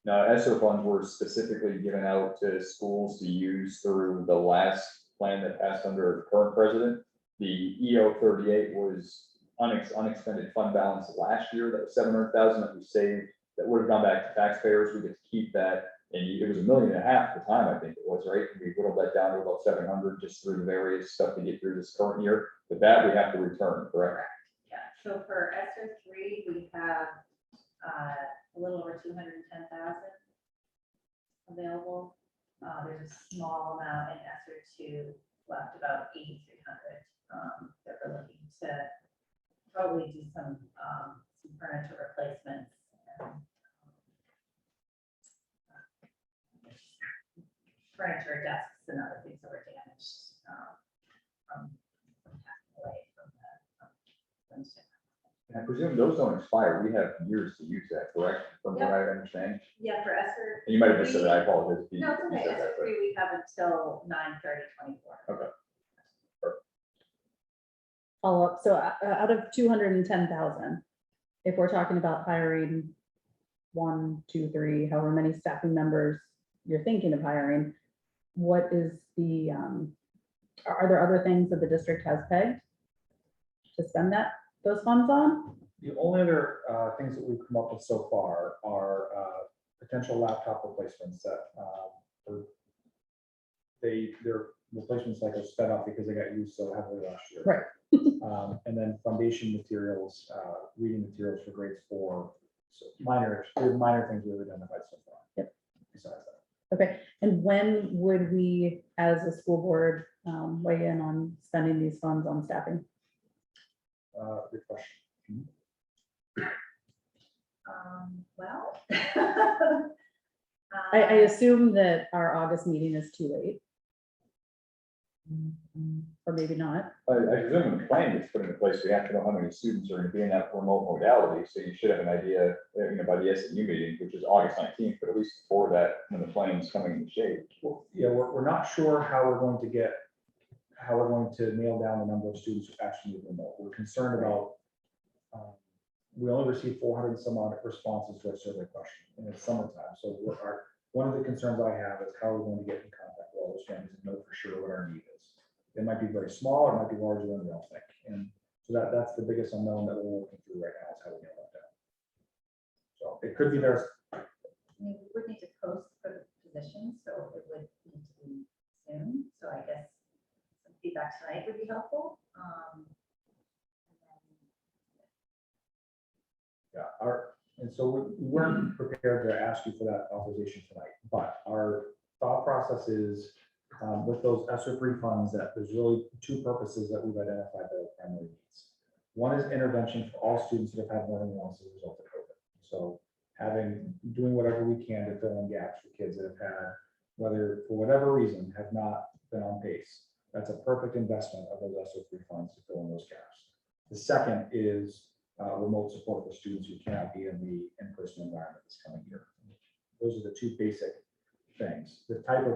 C: No, ESSER funds were specifically given out to schools to use through the last plan that passed under the current president. The EO 38 was unexpended fund balance last year, that was 700,000 that we saved, that would have gone back to taxpayers. We get to keep that. And it was $1.5 million at the time, I think it was, right? And we whittled that down to about 700 just through the various stuff to get through this current year. But that we have to return, correct?
D: Yeah, so for ESSER three, we have a little over 210,000 available. There's a small amount in ESSER two, left about 8,300 that we're looking to probably do some furniture replacements. Furniture, desks, and other things that were damaged from passing away from the.
C: And I presume those don't expire. We have years to use that, correct? From what I understand.
D: Yeah, for ESSER.
C: And you might have just said that, I apologize. if you-
D: No, it's
C: you
D: okay.
C: said that,
D: ESSER three, we have until 9/30/24.
C: Okay.
G: Follow up. So out of 210,000, if we're talking about hiring 1, 2, 3, however many staffing members you're thinking of hiring, what is the, are there other things that the district has pegged to spend those funds on?
H: The only other things that we've come up with so far are potential laptop replacements that their replacement cycle sped up because they got used so heavily last year.
G: Right.
H: And then foundation materials, reading materials for grades 4. So minor things we've identified so far.
G: Yep.
H: Besides that.
G: Okay, and when would we, as a school board, weigh in on spending these funds on staffing?
H: Good question.
D: Well.
G: I assume that our August meeting is too late. Or maybe not.
C: I presume when the plan gets put into place, we have to know how many students are going to be in that remote modality. So you should have an idea, by the SNU meeting, which is August 19th, but at least before that, when the plan is coming in shape.
H: Well, yeah, we're not sure how we're going to nail down the number of students who actually need remote. We're concerned about, we only received 400 and some odd responses to our survey question, and it's summertime. So one of the concerns I have is how we're going to get in contact with all those families and know for sure what our need is. It might be very small, or it might be larger than we all think. And so that's the biggest unknown that we're working through right now is how we nail that down. So it could be there's.
D: We would need to post for the position, so it would need to be soon. So I guess some feedback tonight would be helpful.
H: Yeah, and so we weren't prepared to ask you for that authorization tonight, but our thought process is with those ESSER free funds that there's really two purposes that we've identified that are primary needs. One is intervention for all students that have had learning loss as a result of COVID. So doing whatever we can to fill in gaps for kids that have had whether for whatever reason have not been on pace, that's a perfect investment of those SO3 funds to fill in those gaps. The second is remote support for students who cannot be in the in-person environment this coming year. Those are the two basic things. The type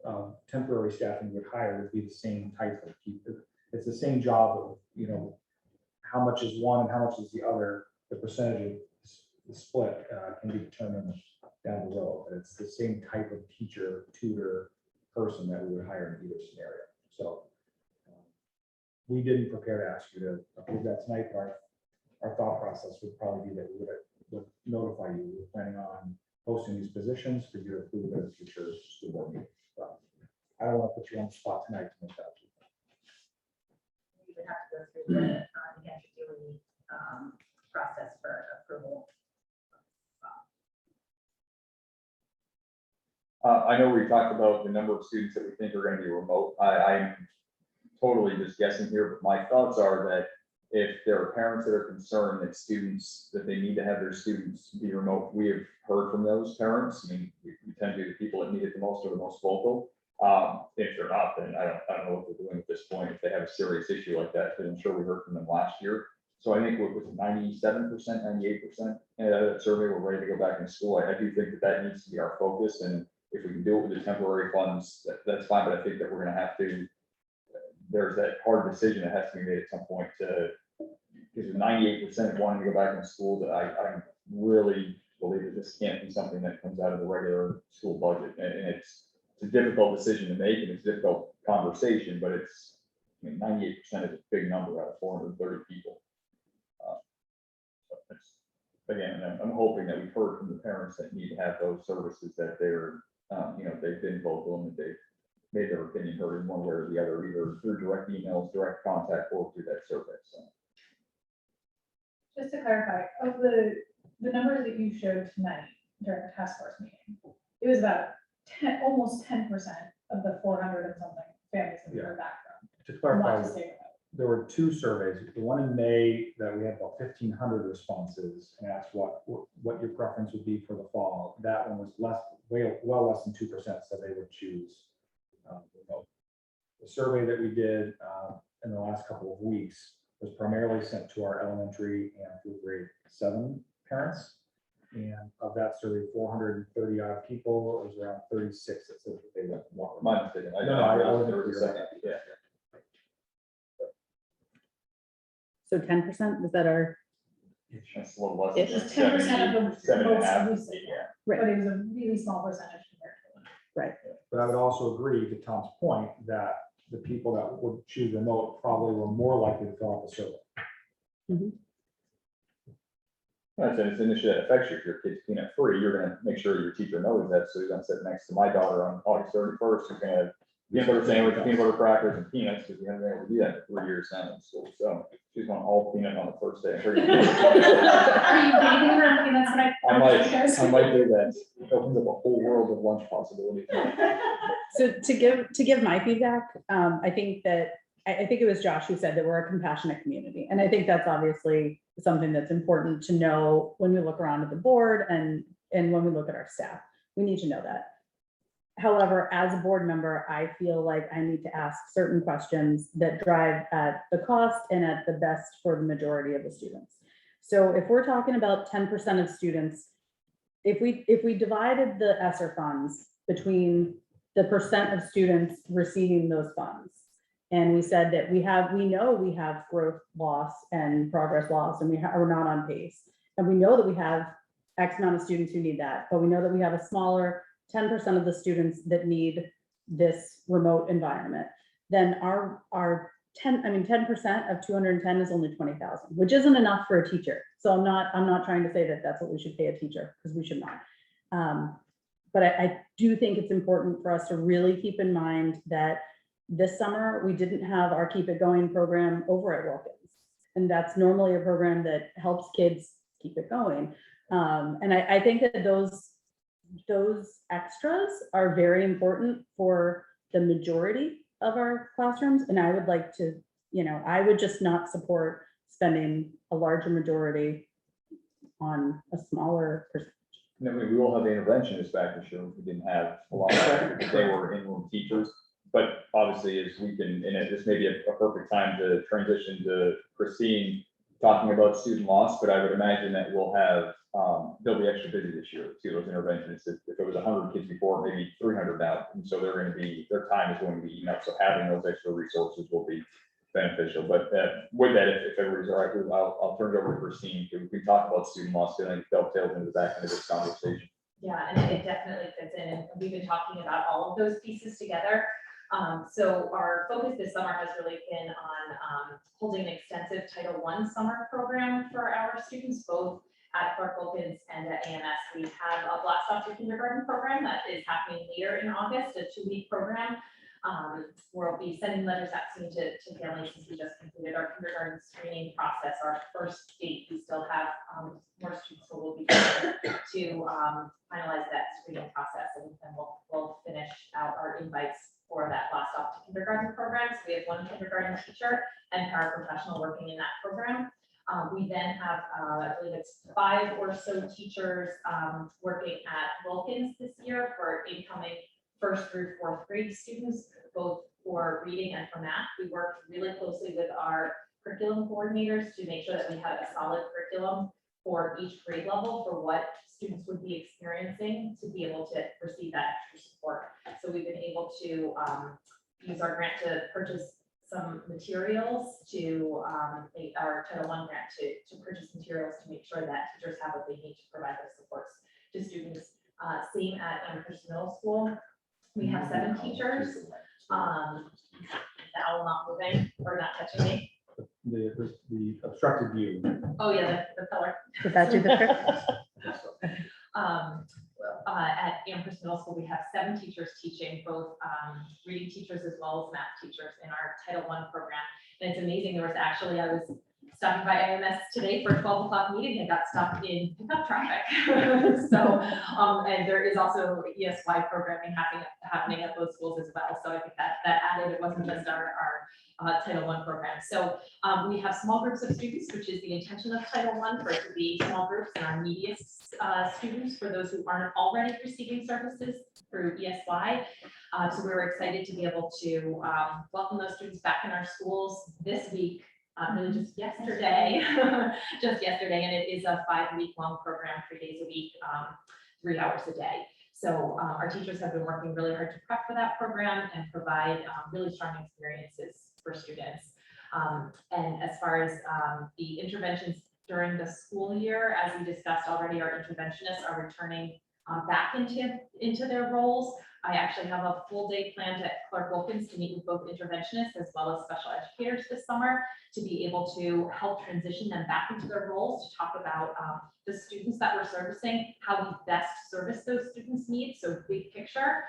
H: of temporary staffing we would hire would be the same type of people. It's the same job of, you know, how much is one and how much is the other. The percentage of the split can be determined down the road. But it's the same type of teacher, tutor, person that we would hire in either scenario. So we didn't prepare to ask you to approve that tonight, but our thought process would probably be that we would notify you. We're planning on posting these positions for you to approve at a future school board meeting. But I don't want to put you on the spot tonight to make that.
D: We would have to go through the Andrew process for approval.
C: I know we talked about the number of students that we think are going to be remote. I'm totally just guessing here, but my thoughts are that if there are parents that are concerned that that they need to have their students be remote, we have heard from those parents. I mean, we tend to be the people that need it the most or the most vocal. If they're not, then I don't know what they're doing at this point, if they have a serious issue like that, but I'm sure we heard from them last year. So I think what was 97%, 98%, that survey, we're ready to go back in school. I do think that needs to be our focus. And if we can do it with the temporary funds, that's fine. But I think that we're going to have to, there's that hard decision that has to be made at some point to, because 98% wanting to go back in school, that I really believe that this can't be something that comes out of the regular school budget. And it's a difficult decision to make, and it's a difficult conversation, but it's, I mean, 98% is a big number out of 430 people. So it's, again, I'm hoping that we've heard from the parents that need to have those services, that they're, you know, they've been vocal and that they've made their opinion heard in one way or the other, either through direct emails, direct contact, or through that survey. So.
F: Just to clarify, of the numbers that you showed tonight during the task force meeting, it was about almost 10% of the 400 and something families that we heard back from.
H: To clarify,
F: Want to stay remote.
H: there were two surveys. The one in May that we had about 1,500 responses and asked what your preference would be for the fall. That one was well less than 2%, so they would choose remote. The survey that we did in the last couple of weeks was primarily sent to our elementary and through grade 7 parents. And of that survey, 430 odd people, it was around 36 that said that they would want.
C: My mistake.
H: I wasn't
C: there was a second. Yeah.
G: So 10%, is that our,
C: It's a little less.
E: It's
C: than
F: Just 10% of the
C: 7.5.
F: votes that we said,
C: Yeah.
G: right,
F: but it was a really small percentage compared to the
G: right.
H: But I would also agree to Tom's point that the people that would choose remote probably were more likely to fill out the survey.
C: It's an issue that affects you. If your kid's peanut free, you're gonna make sure your teacher knows that. So you're gonna sit next to my daughter on August 31st, who's gonna have peanut butter sandwich, peanut butter crackers, and peanuts, because we haven't been able to do that for 3 years now in school. So she's going all peanut on the first day.
F: Are you bathing her in peanuts?
C: I might do that. It opens up a whole world of lunch possibilities.
G: So to give my feedback, I think it was Josh who said that we're a compassionate community. And I think that's obviously something that's important to know when we look around at the board and when we look at our staff. We need to know that. However, as a board member, I feel like I need to ask certain questions that drive at the cost and at the best for the majority of the students. So if we're talking about 10% of students, if we divided the ESSER funds between the percent of students receiving those funds, and we said that we know we have growth loss and progress loss, and we're not on pace, and we know that we have X amount of students who need that, but we know that we have a smaller 10% of the students that need this remote environment, then our 10% of 210 is only 20,000, which isn't enough for a teacher. So I'm not trying to say that that's what we should pay a teacher, because we should not. But I do think it's important for us to really keep in mind that this summer we didn't have our Keep It Going program over at Wilkins, and that's normally a program that helps kids keep it going. And I think that those extras are very important for the majority of our classrooms. And I would like to, I would just not support spending a larger majority on a smaller percentage.
C: And then we will have the interventionists back this year, which we didn't have a lot of, they were in-room teachers. But obviously, as we can, this may be a perfect time to transition to Christine talking about student loss, but I would imagine that we'll have, they'll be extra busy this year, see those interventionists. If it was 100 kids before, maybe 300 now, and so they're gonna be, their time is going to be eaten up, so having those extra resources will be beneficial. But with that, if everybody's all right, I'll turn it over to Christine, because we talk about student loss, because I think dovetails into the back end of this conversation.
B: Yeah, and it definitely fits in, and we've been talking about all of those pieces together. So our focus this summer has really been on holding an extensive Title I summer program for our students, both at Clark Wilkins and at AMS. We have a Blast Off to Kindergarten program that is happening later in August, a 2-week program. We'll be sending letters out soon to families since we just completed our kindergarten screening process. Our first date, we still have more students who will be to finalize that screening process, and we'll finish out our invites for that Blast Off to Kindergarten program. So we have 1 kindergarten teacher and paraprofessional working in that program. We then have, I believe it's 5 or so teachers working at Wilkins this year for incoming 1st through 4th grade students, both for reading and for math. We work really closely with our curriculum coordinators to make sure that we have a solid curriculum for each grade level for what students would be experiencing to be able to receive that extra support. So we've been able to use our grant to purchase some materials to our Title I grant to purchase materials to make sure that teachers have what they need to provide those supports to students. Same at Amherst Middle School. We have 7 teachers. The owl not moving or not touching me.
H: The obstructed view.
B: Oh, yeah, the color.
G: Did that do the trick?
B: At Amherst Middle School, we have 7 teachers teaching, both reading teachers as well as math teachers in our Title I program. And it's amazing, there was actually, I was stopping by AMS today for a 12 o'clock meeting and got stuck in pickup traffic. So, and there is also ESY programming happening at those schools as well. So I think that added, it wasn't just our Title I program. So we have small groups of students, which is the intention of Title I, for it to be small groups and our neediest students, for those who aren't already receiving services through ESY. So we were excited to be able to welcome those students back in our schools this week. Really just yesterday, and it is a 5-week-long program, 3 days a week, 3 hours a day. So our teachers have been working really hard to prep for that program and provide really strong experiences for students. And as far as the interventions during the school year, as we discussed already, our interventionists are returning back into their roles. I actually have a full day planned at Clark Wilkins to meet with both interventionists as well as special educators this summer to be able to help transition them back into their roles, to talk about the students that we're servicing, how we best service those students' needs. So big picture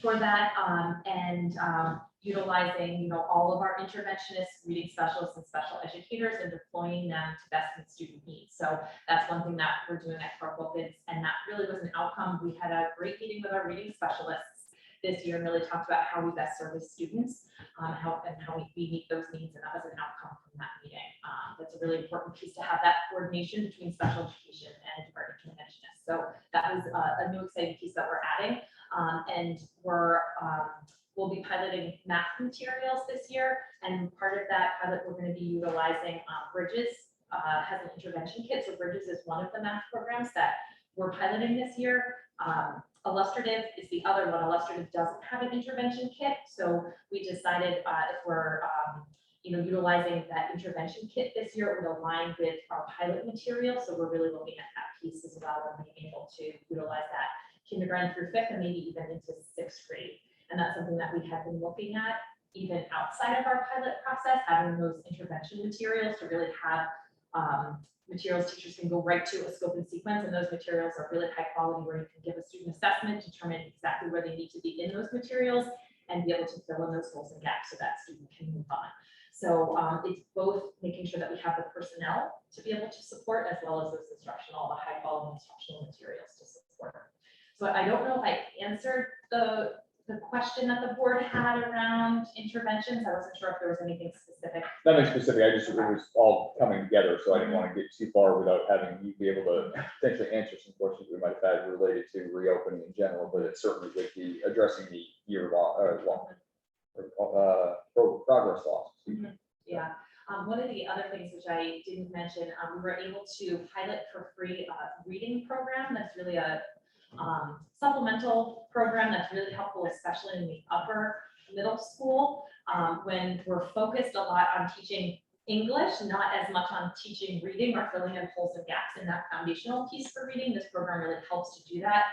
B: for that, and utilizing, all of our interventionists, reading specialists, and special educators, and deploying them to best meet student needs. So that's one thing that we're doing at Clark Wilkins, and that really was an outcome. We had a great meeting with our reading specialists this year and really talked about how we best service students, how we meet those needs, and that was an outcome from that meeting. That's a really important piece to have that coordination between special education and our interventionists. So that was a new exciting piece that we're adding, and we'll be piloting math materials this year, and part of that pilot, we're going to be utilizing Bridges has an intervention kit. So Bridges is one of the math programs that we're piloting this year. Illustrative is the other one. Illustrative doesn't have an intervention kit, so we decided if we're utilizing that intervention kit this year, it would align with our pilot material. So we're really looking at that piece as well and being able to utilize that kindergarten through 5th and maybe even into 6th grade. And that's something that we have been looking at even outside of our pilot process, having those intervention materials to really have materials teachers can go right to a scope and sequence, and those materials are really high quality where you can give a student assessment, determine exactly where they need to be in those materials, and be able to fill in those holes and gaps so that student can move on. So it's both making sure that we have the personnel to be able to support, as well as those the high quality instructional materials to support. So I don't know if I answered the the question that the board had around interventions. I wasn't sure if there was anything specific.
C: Nothing specific, it was all coming together, so I didn't want to get too far without having you be able to potentially answer some questions we might have had related to reopening in general, but it certainly would be addressing the progress loss.
B: Yeah, one of the other things which I didn't mention, we were able to pilot for free reading program. That's really a supplemental program that's really helpful, especially in the upper middle school, when we're focused a lot on teaching English, not as much on teaching reading or filling in holes and gaps in that foundational piece for reading. This program really helps to do that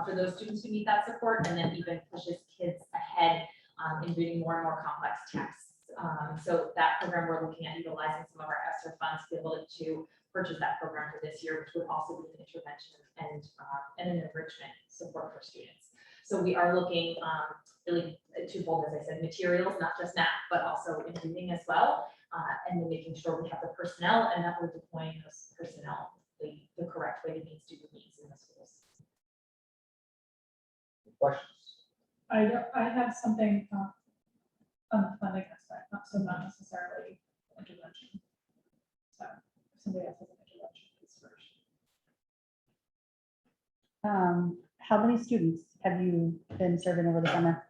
B: for those students who need that support, and then even pushes kids ahead in reading more and more complex texts. So that program, we're looking at utilizing some of our ESSER funds to be able to purchase that program for this year, which would also be an intervention and an enrichment support for students. So we are looking really twofold, as I said, materials, not just math, but also in reading as well, and then making sure we have the personnel and that we're deploying those personnel the correct way to meet student needs in the schools.
C: Questions?
F: I have something on the funding aspect, not necessarily intervention. So if somebody else has an intervention, please first.
G: How many students have you been serving over the summer?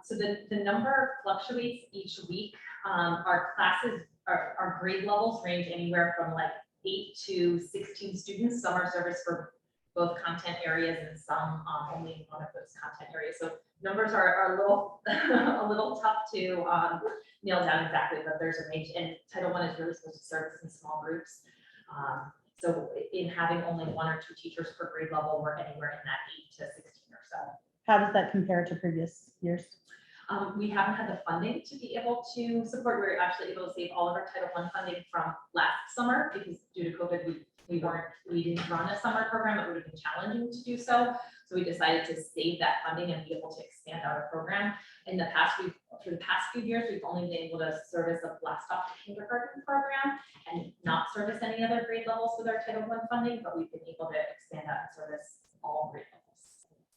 B: So the number fluctuates each week. Our classes, our grade levels range anywhere from like 8 to 16 students. Some are serviced for both content areas and some only in one of those content areas. So numbers are a little a little tough to nail down exactly, but there's a range, and Title I is really supposed to service in small groups. So in having only 1 or 2 teachers per grade level, we're anywhere in that 8 to 16 or so.
G: How does that compare to previous years?
B: We haven't had the funding to be able to support. We were actually able to save all of our Title I funding from last summer because due to COVID, we didn't run a summer program. It would have been challenging to do so. So we decided to save that funding and be able to expand our program. For the past few years, we've only been able to service a blast off to kindergarten program and not service any other grade levels with our Title I funding, but we've been able to expand out and service all grade levels.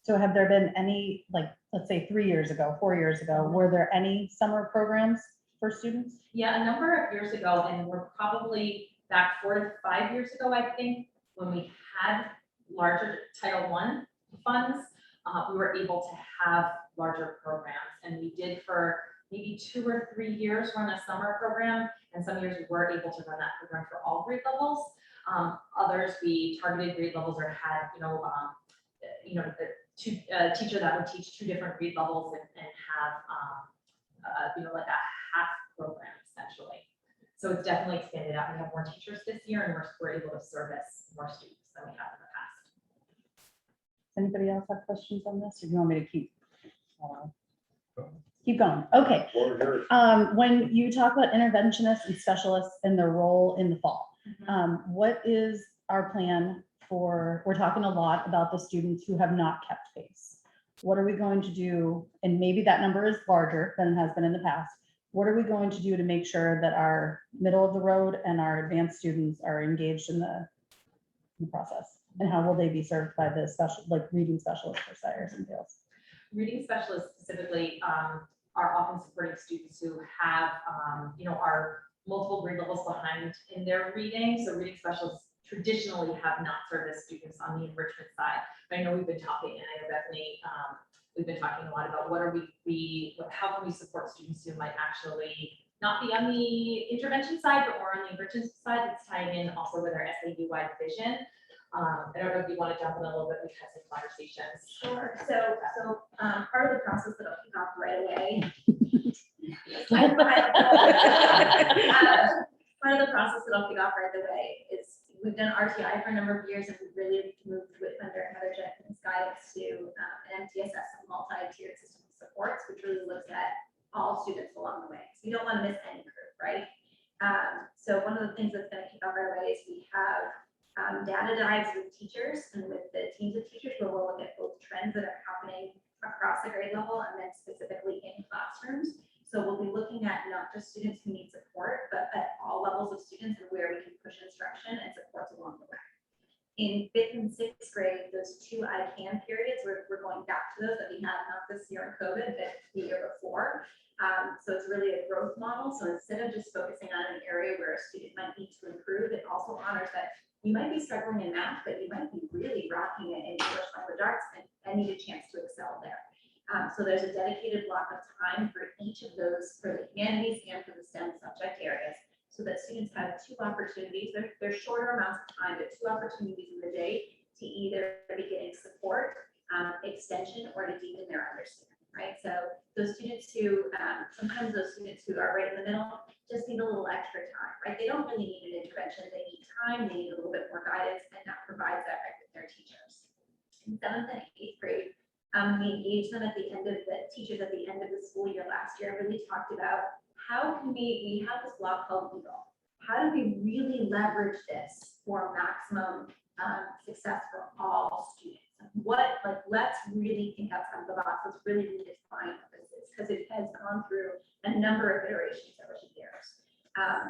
G: So have there been any, like, let's say 3 years ago, 4 years ago, were there any summer programs for students?
B: Yeah, a number of years ago, and we're probably back 4 to 5 years ago, I think, when we had larger Title I funds, we were able to have larger programs. And we did for maybe 2 or 3 years run a summer program, and some years we were able to run that program for all grade levels. Others, we targeted grade levels or had, a teacher that would teach 2 different grade levels and have, like a half program essentially. So it's definitely expanded out. We have more teachers this year, and we're able to service more students than we have in the past.
G: Anybody else have questions on this, or do you want me to keep going? Okay. When you talk about interventionists and specialists and their role in the fall, what is our plan for, we're talking a lot about the students who have not kept pace. What are we going to do? And maybe that number is larger than it has been in the past. What are we going to do to make sure that our middle of the road and our advanced students are engaged in the process? And how will they be served by the reading specialists for Cyrus and Dales?
B: Reading specialists specifically are often supporting students who have, are multiple grade levels behind in their reading. So reading specialists traditionally have not serviced students on the enrichment side. But I know we've been talking, and I know Bethany, we've been talking a lot about how can we support students who might actually not be on the intervention side, but more on the enrichment side. It's tying in also with our SAU-wide vision. I don't know if you want to jump in a little bit. We've had some conversations.
D: Sure. So part of the process that I'll kick off right away. Part of the process that I'll kick off right away is we've done RTI for a number of years, and we've really moved with under Heather Jenkins' guidance to an MTSS, multi-tiered system of supports, which really looks at all students along the way. So you don't want to miss any group, right? So one of the things that's going to kick off right away is we have data dives with teachers and with the teams of teachers, where we'll look at both trends that are happening across the grade level and then specifically in classrooms. So we'll be looking at not just students who need support, but at all levels of students and where we can push instruction and supports along the way. In 5th and 6th grade, those 2 I can periods we're going back to those that we had not this year in COVID, but the year before. So it's really a growth model. So instead of just focusing on an area where a student might need to improve, it also honors that you might be struggling in math, but you might be really rocking it in English language arts and need a chance to excel there. So there's a dedicated block of time for each of those, for the humanities and for the STEM subject areas, so that students have 2 opportunities. They're shorter amounts of time, but 2 opportunities in the day to either be getting support, extension, or to deepen their understanding, right? So those students who, sometimes those students who are right in the middle just need a little extra time, right? They don't really need an intervention. They need time, they need a little bit more guidance, and that provides that right with their teachers. In 7th and 8th grade, we engaged them at the end of the teachers at the end of the school year last year, really talked about how can we have this block called Eagle. How do we really leverage this for maximum success for all students? What, like, let's really think outside the box. Let's really redefine what this is, because it has gone through a number of iterations over the years.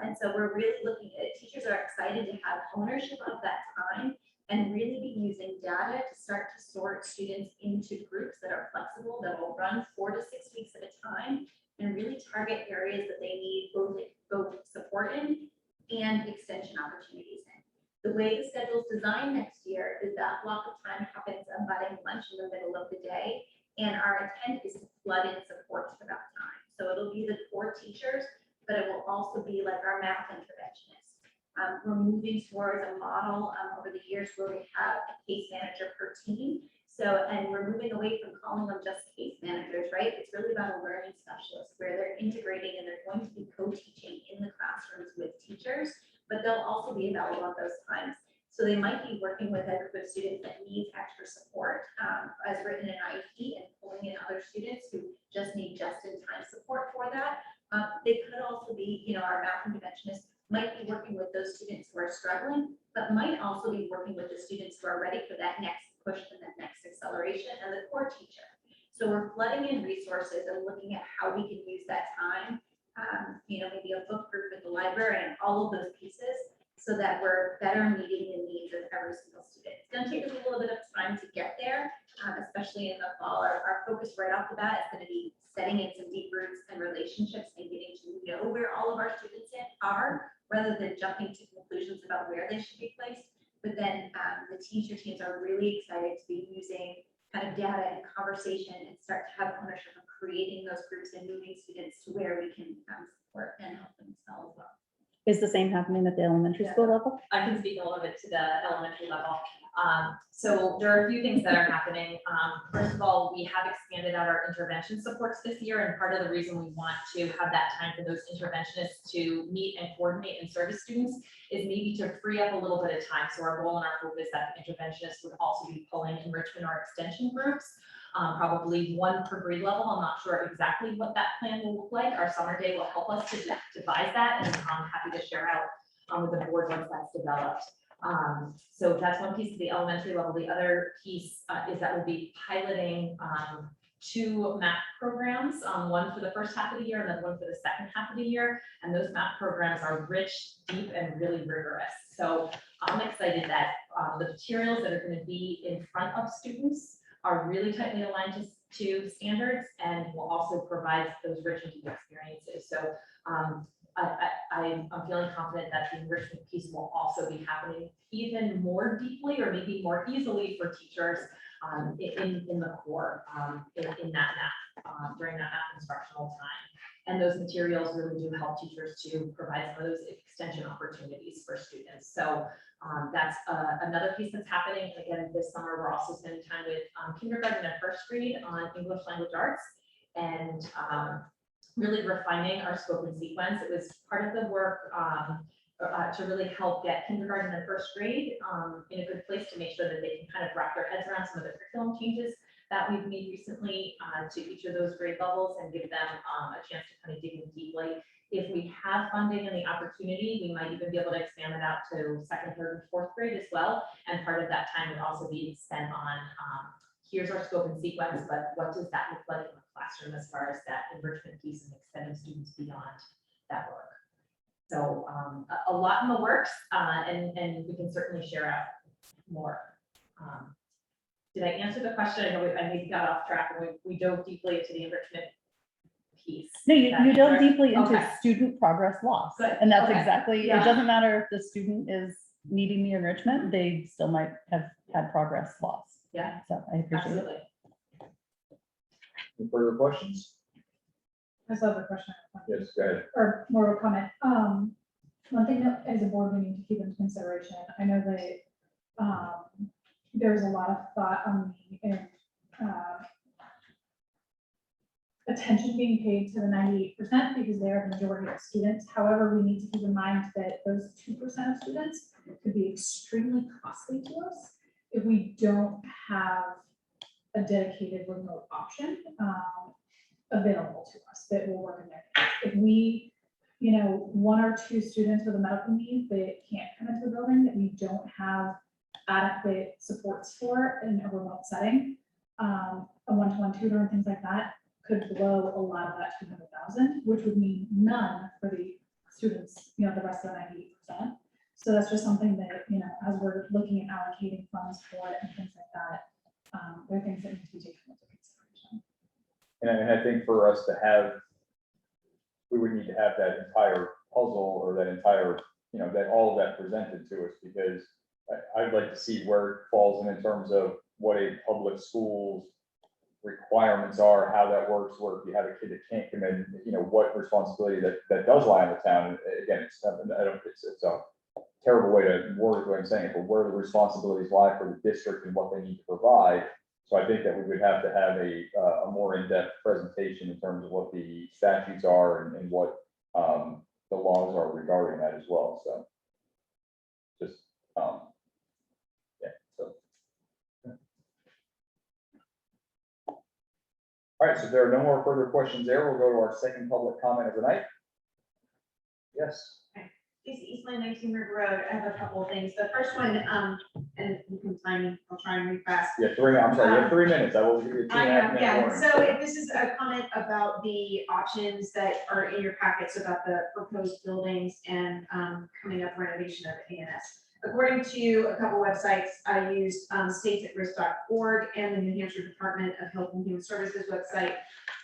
D: And so we're really looking at, teachers are excited to have ownership of that time and really be using data to start to sort students into groups that are flexible, that will run 4 to 6 weeks at a time, and really target areas that they need both support in and extension opportunities in. The way the schedule is designed next year is that block of time happens abutting lunch in the middle of the day, and our intent is to flood in supports for that time. So it'll be the core teachers, but it will also be like our math interventionists. We're moving towards a model over the years where we have a case manager per team. So, and we're moving away from calling them just case managers, right? It's really about a learning specialist where they're integrating and they're going to be co-teaching in the classrooms with teachers, but they'll also be available at those times. So they might be working with a group of students that needs extra support as written in IEP, and pulling in other students who just need just-in-time support for that. They could also be, our math interventionists might be working with those students who are struggling, but might also be working with the students who are ready for that next push and that next acceleration, and the core teacher. So we're flooding in resources and looking at how we can use that time, maybe a book group at the library and all of those pieces, so that we're better meeting the needs of every single student. It's going to take us a little bit of time to get there, especially in the fall. Our focus right off the bat is going to be setting in some deep roots and relationships and getting to know where all of our students are, rather than jumping to conclusions about where they should be placed. But then the teacher teams are really excited to be using kind of data and conversation and start to have ownership of creating those groups and moving students to where we can support and help them excel as well.
G: Is the same happening at the elementary school level?
B: I can speak a little bit to the elementary level. So there are a few things that are happening. First of all, we have expanded out our intervention supports this year, and part of the reason we want to have that time for those interventionists to meet and coordinate and service students is maybe to free up a little bit of time. So our goal and our hope is that the interventionists would also be pulling enrichment or extension groups, probably 1 per grade level. I'm not sure exactly what that plan will look like. Our summer day will help us to devise that, and I'm happy to share out with the board once that's developed. So that's one piece of the elementary level. The other piece is that we'll be piloting 2 math programs, one for the first half of the year and then one for the second half of the year. And those math programs are rich, deep, and really rigorous. So I'm excited that the materials that are going to be in front of students are really tightly aligned to standards, and will also provide those rich and deep experiences. So I'm feeling confident that the enrichment piece will also be happening even more deeply, or maybe more easily for teachers in the core, in that math, during that math instructional time. And those materials really do help teachers to provide some of those extension opportunities for students. So that's another piece that's happening. And again, this summer, we're also spending time with kindergarten and first grade on English language arts, and really refining our scope and sequence. It was part of the work to really help get kindergarten and first grade in a good place to make sure that they can kind of wrap their heads around some of the curriculum changes that we've made recently to each of those grade levels, and give them a chance to kind of dig in deeply. If we have funding and the opportunity, we might even be able to expand it out to second, third, and fourth grade as well. And part of that time would also be spent on here's our scope and sequence, but what does that look like in the classroom as far as that enrichment piece and extending students beyond that work. So a lot in the works, and we can certainly share out more did I answer the question? I know I maybe got off track and we dove deeply into the enrichment piece.
G: No, you delve deeply into
B: Okay.
G: student progress loss.
B: Good.
G: And that's
B: Okay.
G: exactly,
B: Yeah.
G: it doesn't matter if the student is needing the enrichment, they still might have had progress loss.
B: Yeah,
G: So I appreciate it.
B: absolutely.
C: Any further questions?
F: I still have a question.
C: Yes, go ahead.
F: Or more of a comment. One thing that as a board we need to keep into consideration, I know that, there's a lot of thought on the, attention being paid to the 98% because they are the majority of students. However, we need to keep in mind that those 2% of students could be extremely costly to us if we don't have a dedicated remote option, available to us that will work in their case. If we, one or two students with a medical need that can't come into the building, that we don't have adequate supports for in a remote setting, a one-to-one tutor and things like that could blow a lot of that 200,000, which would mean none for the students, the rest of the 98%. So that's just something that, as we're looking at allocating funds for it and things like that, there are things that need to be taken into consideration.
C: And I think for us to have, we would need to have that entire puzzle or that entire, that all of that presented to us, because I'd like to see where it falls in terms of what a public school's requirements are, how that works, where if you have a kid that can't come in, what responsibility that does lie on the town. And again, it's a terrible way to word what I'm saying, but where the responsibilities lie for the district and what they need to provide. So I think that we would have to have a more in-depth presentation in terms of what the statutes are and what the laws are regarding that as well. So just, yeah, so. All right, so if there are no more further questions there, we'll go to our second public comment of the night. Yes.
I: It's Eastland 19 River Road. I have a couple of things. The first one, and you can time me, I'll try and read fast.
C: Yeah, I'm sorry, you have 3 minutes. I will give you a 2.5
I: I know,
C: minute
I: yeah,
C: warning.
I: so if this is a comment about the options that are in your packets about the proposed buildings and coming up renovation of ANS. According to a couple websites, I used statesAtRisk.org and the New Hampshire Department of Health and Human Services website.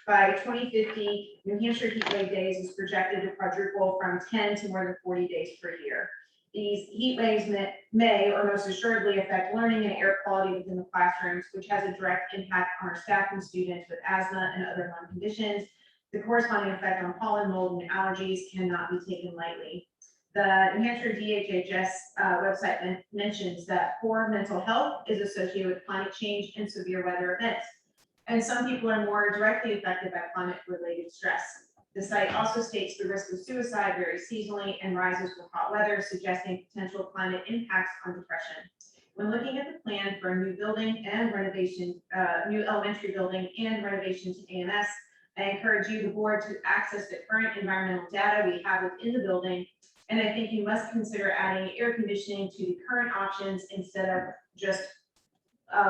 I: By 2050, New Hampshire heat wave days is projected to quadruple from 10 to more than 40 days per year. These heat waves may or most assuredly affect learning and air quality within the classrooms, which has a direct impact on our staff and students with asthma and other lung conditions. The corresponding effect on pollen, mold, and allergies cannot be taken lightly. The New Hampshire DHHS website mentions that poor mental health is associated with climate change and severe weather events. And some people are more directly affected by climate-related stress. The site also states the risk of suicide varies seasonally and rises with hot weather, suggesting potential climate impacts on depression. When looking at the plan for a new building and renovation, new elementary building and renovation to AMS, I encourage you, the board, to access the current environmental data we have within the building. And I think you must consider adding air conditioning to the current options instead of just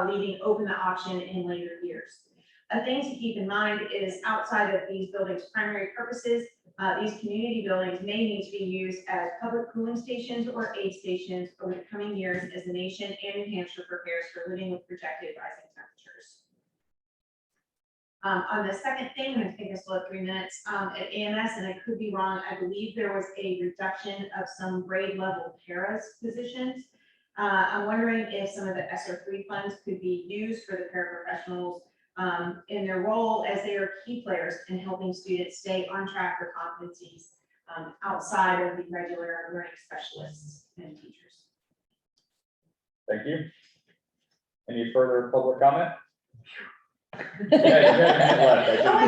I: leaving open the option in later years. A thing to keep in mind is outside of these buildings' primary purposes, these community buildings may need to be used as public cooling stations or aid stations over the coming years as the nation and New Hampshire prepares for living with projected rising temperatures. On the second thing, I think I still have 3 minutes, at AMS, and I could be wrong, I believe there was a reduction of some grade level paras positions. I'm wondering if some of the ESSER 3 funds could be used for the paraprofessionals in their role as they are key players in helping students stay on track for competencies outside of the regular learning specialists and teachers.
C: Thank you. Any further public comment? Yeah, you got a minute left. I just told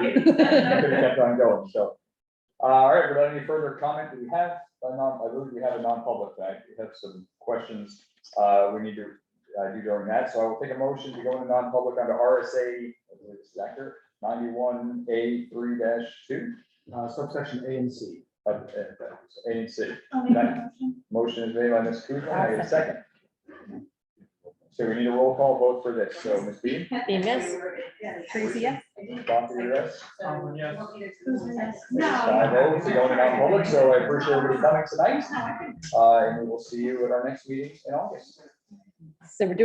C: you, you could have kept on going, so. All right, without any further comment, do we have I believe we have a non-public tonight. We have some questions we need to do during that, so I will take a motion to go into non-public under RSA, is that accurate? 91A3-2.
H: Subsection A and C.
C: A and C.
F: I'll make a motion.
C: Motion is made by Ms. Kuzma, I get a second. So we need a roll call vote for this, so Ms. Bean?
E: Beam, yes.
G: Tracy, yes?
C: Dr. yes?
J: Yes.
F: No.
C: 5-0, so going to non-public, so I appreciate everybody coming tonight. And we will see you at our next meeting in August.
E: So we're doing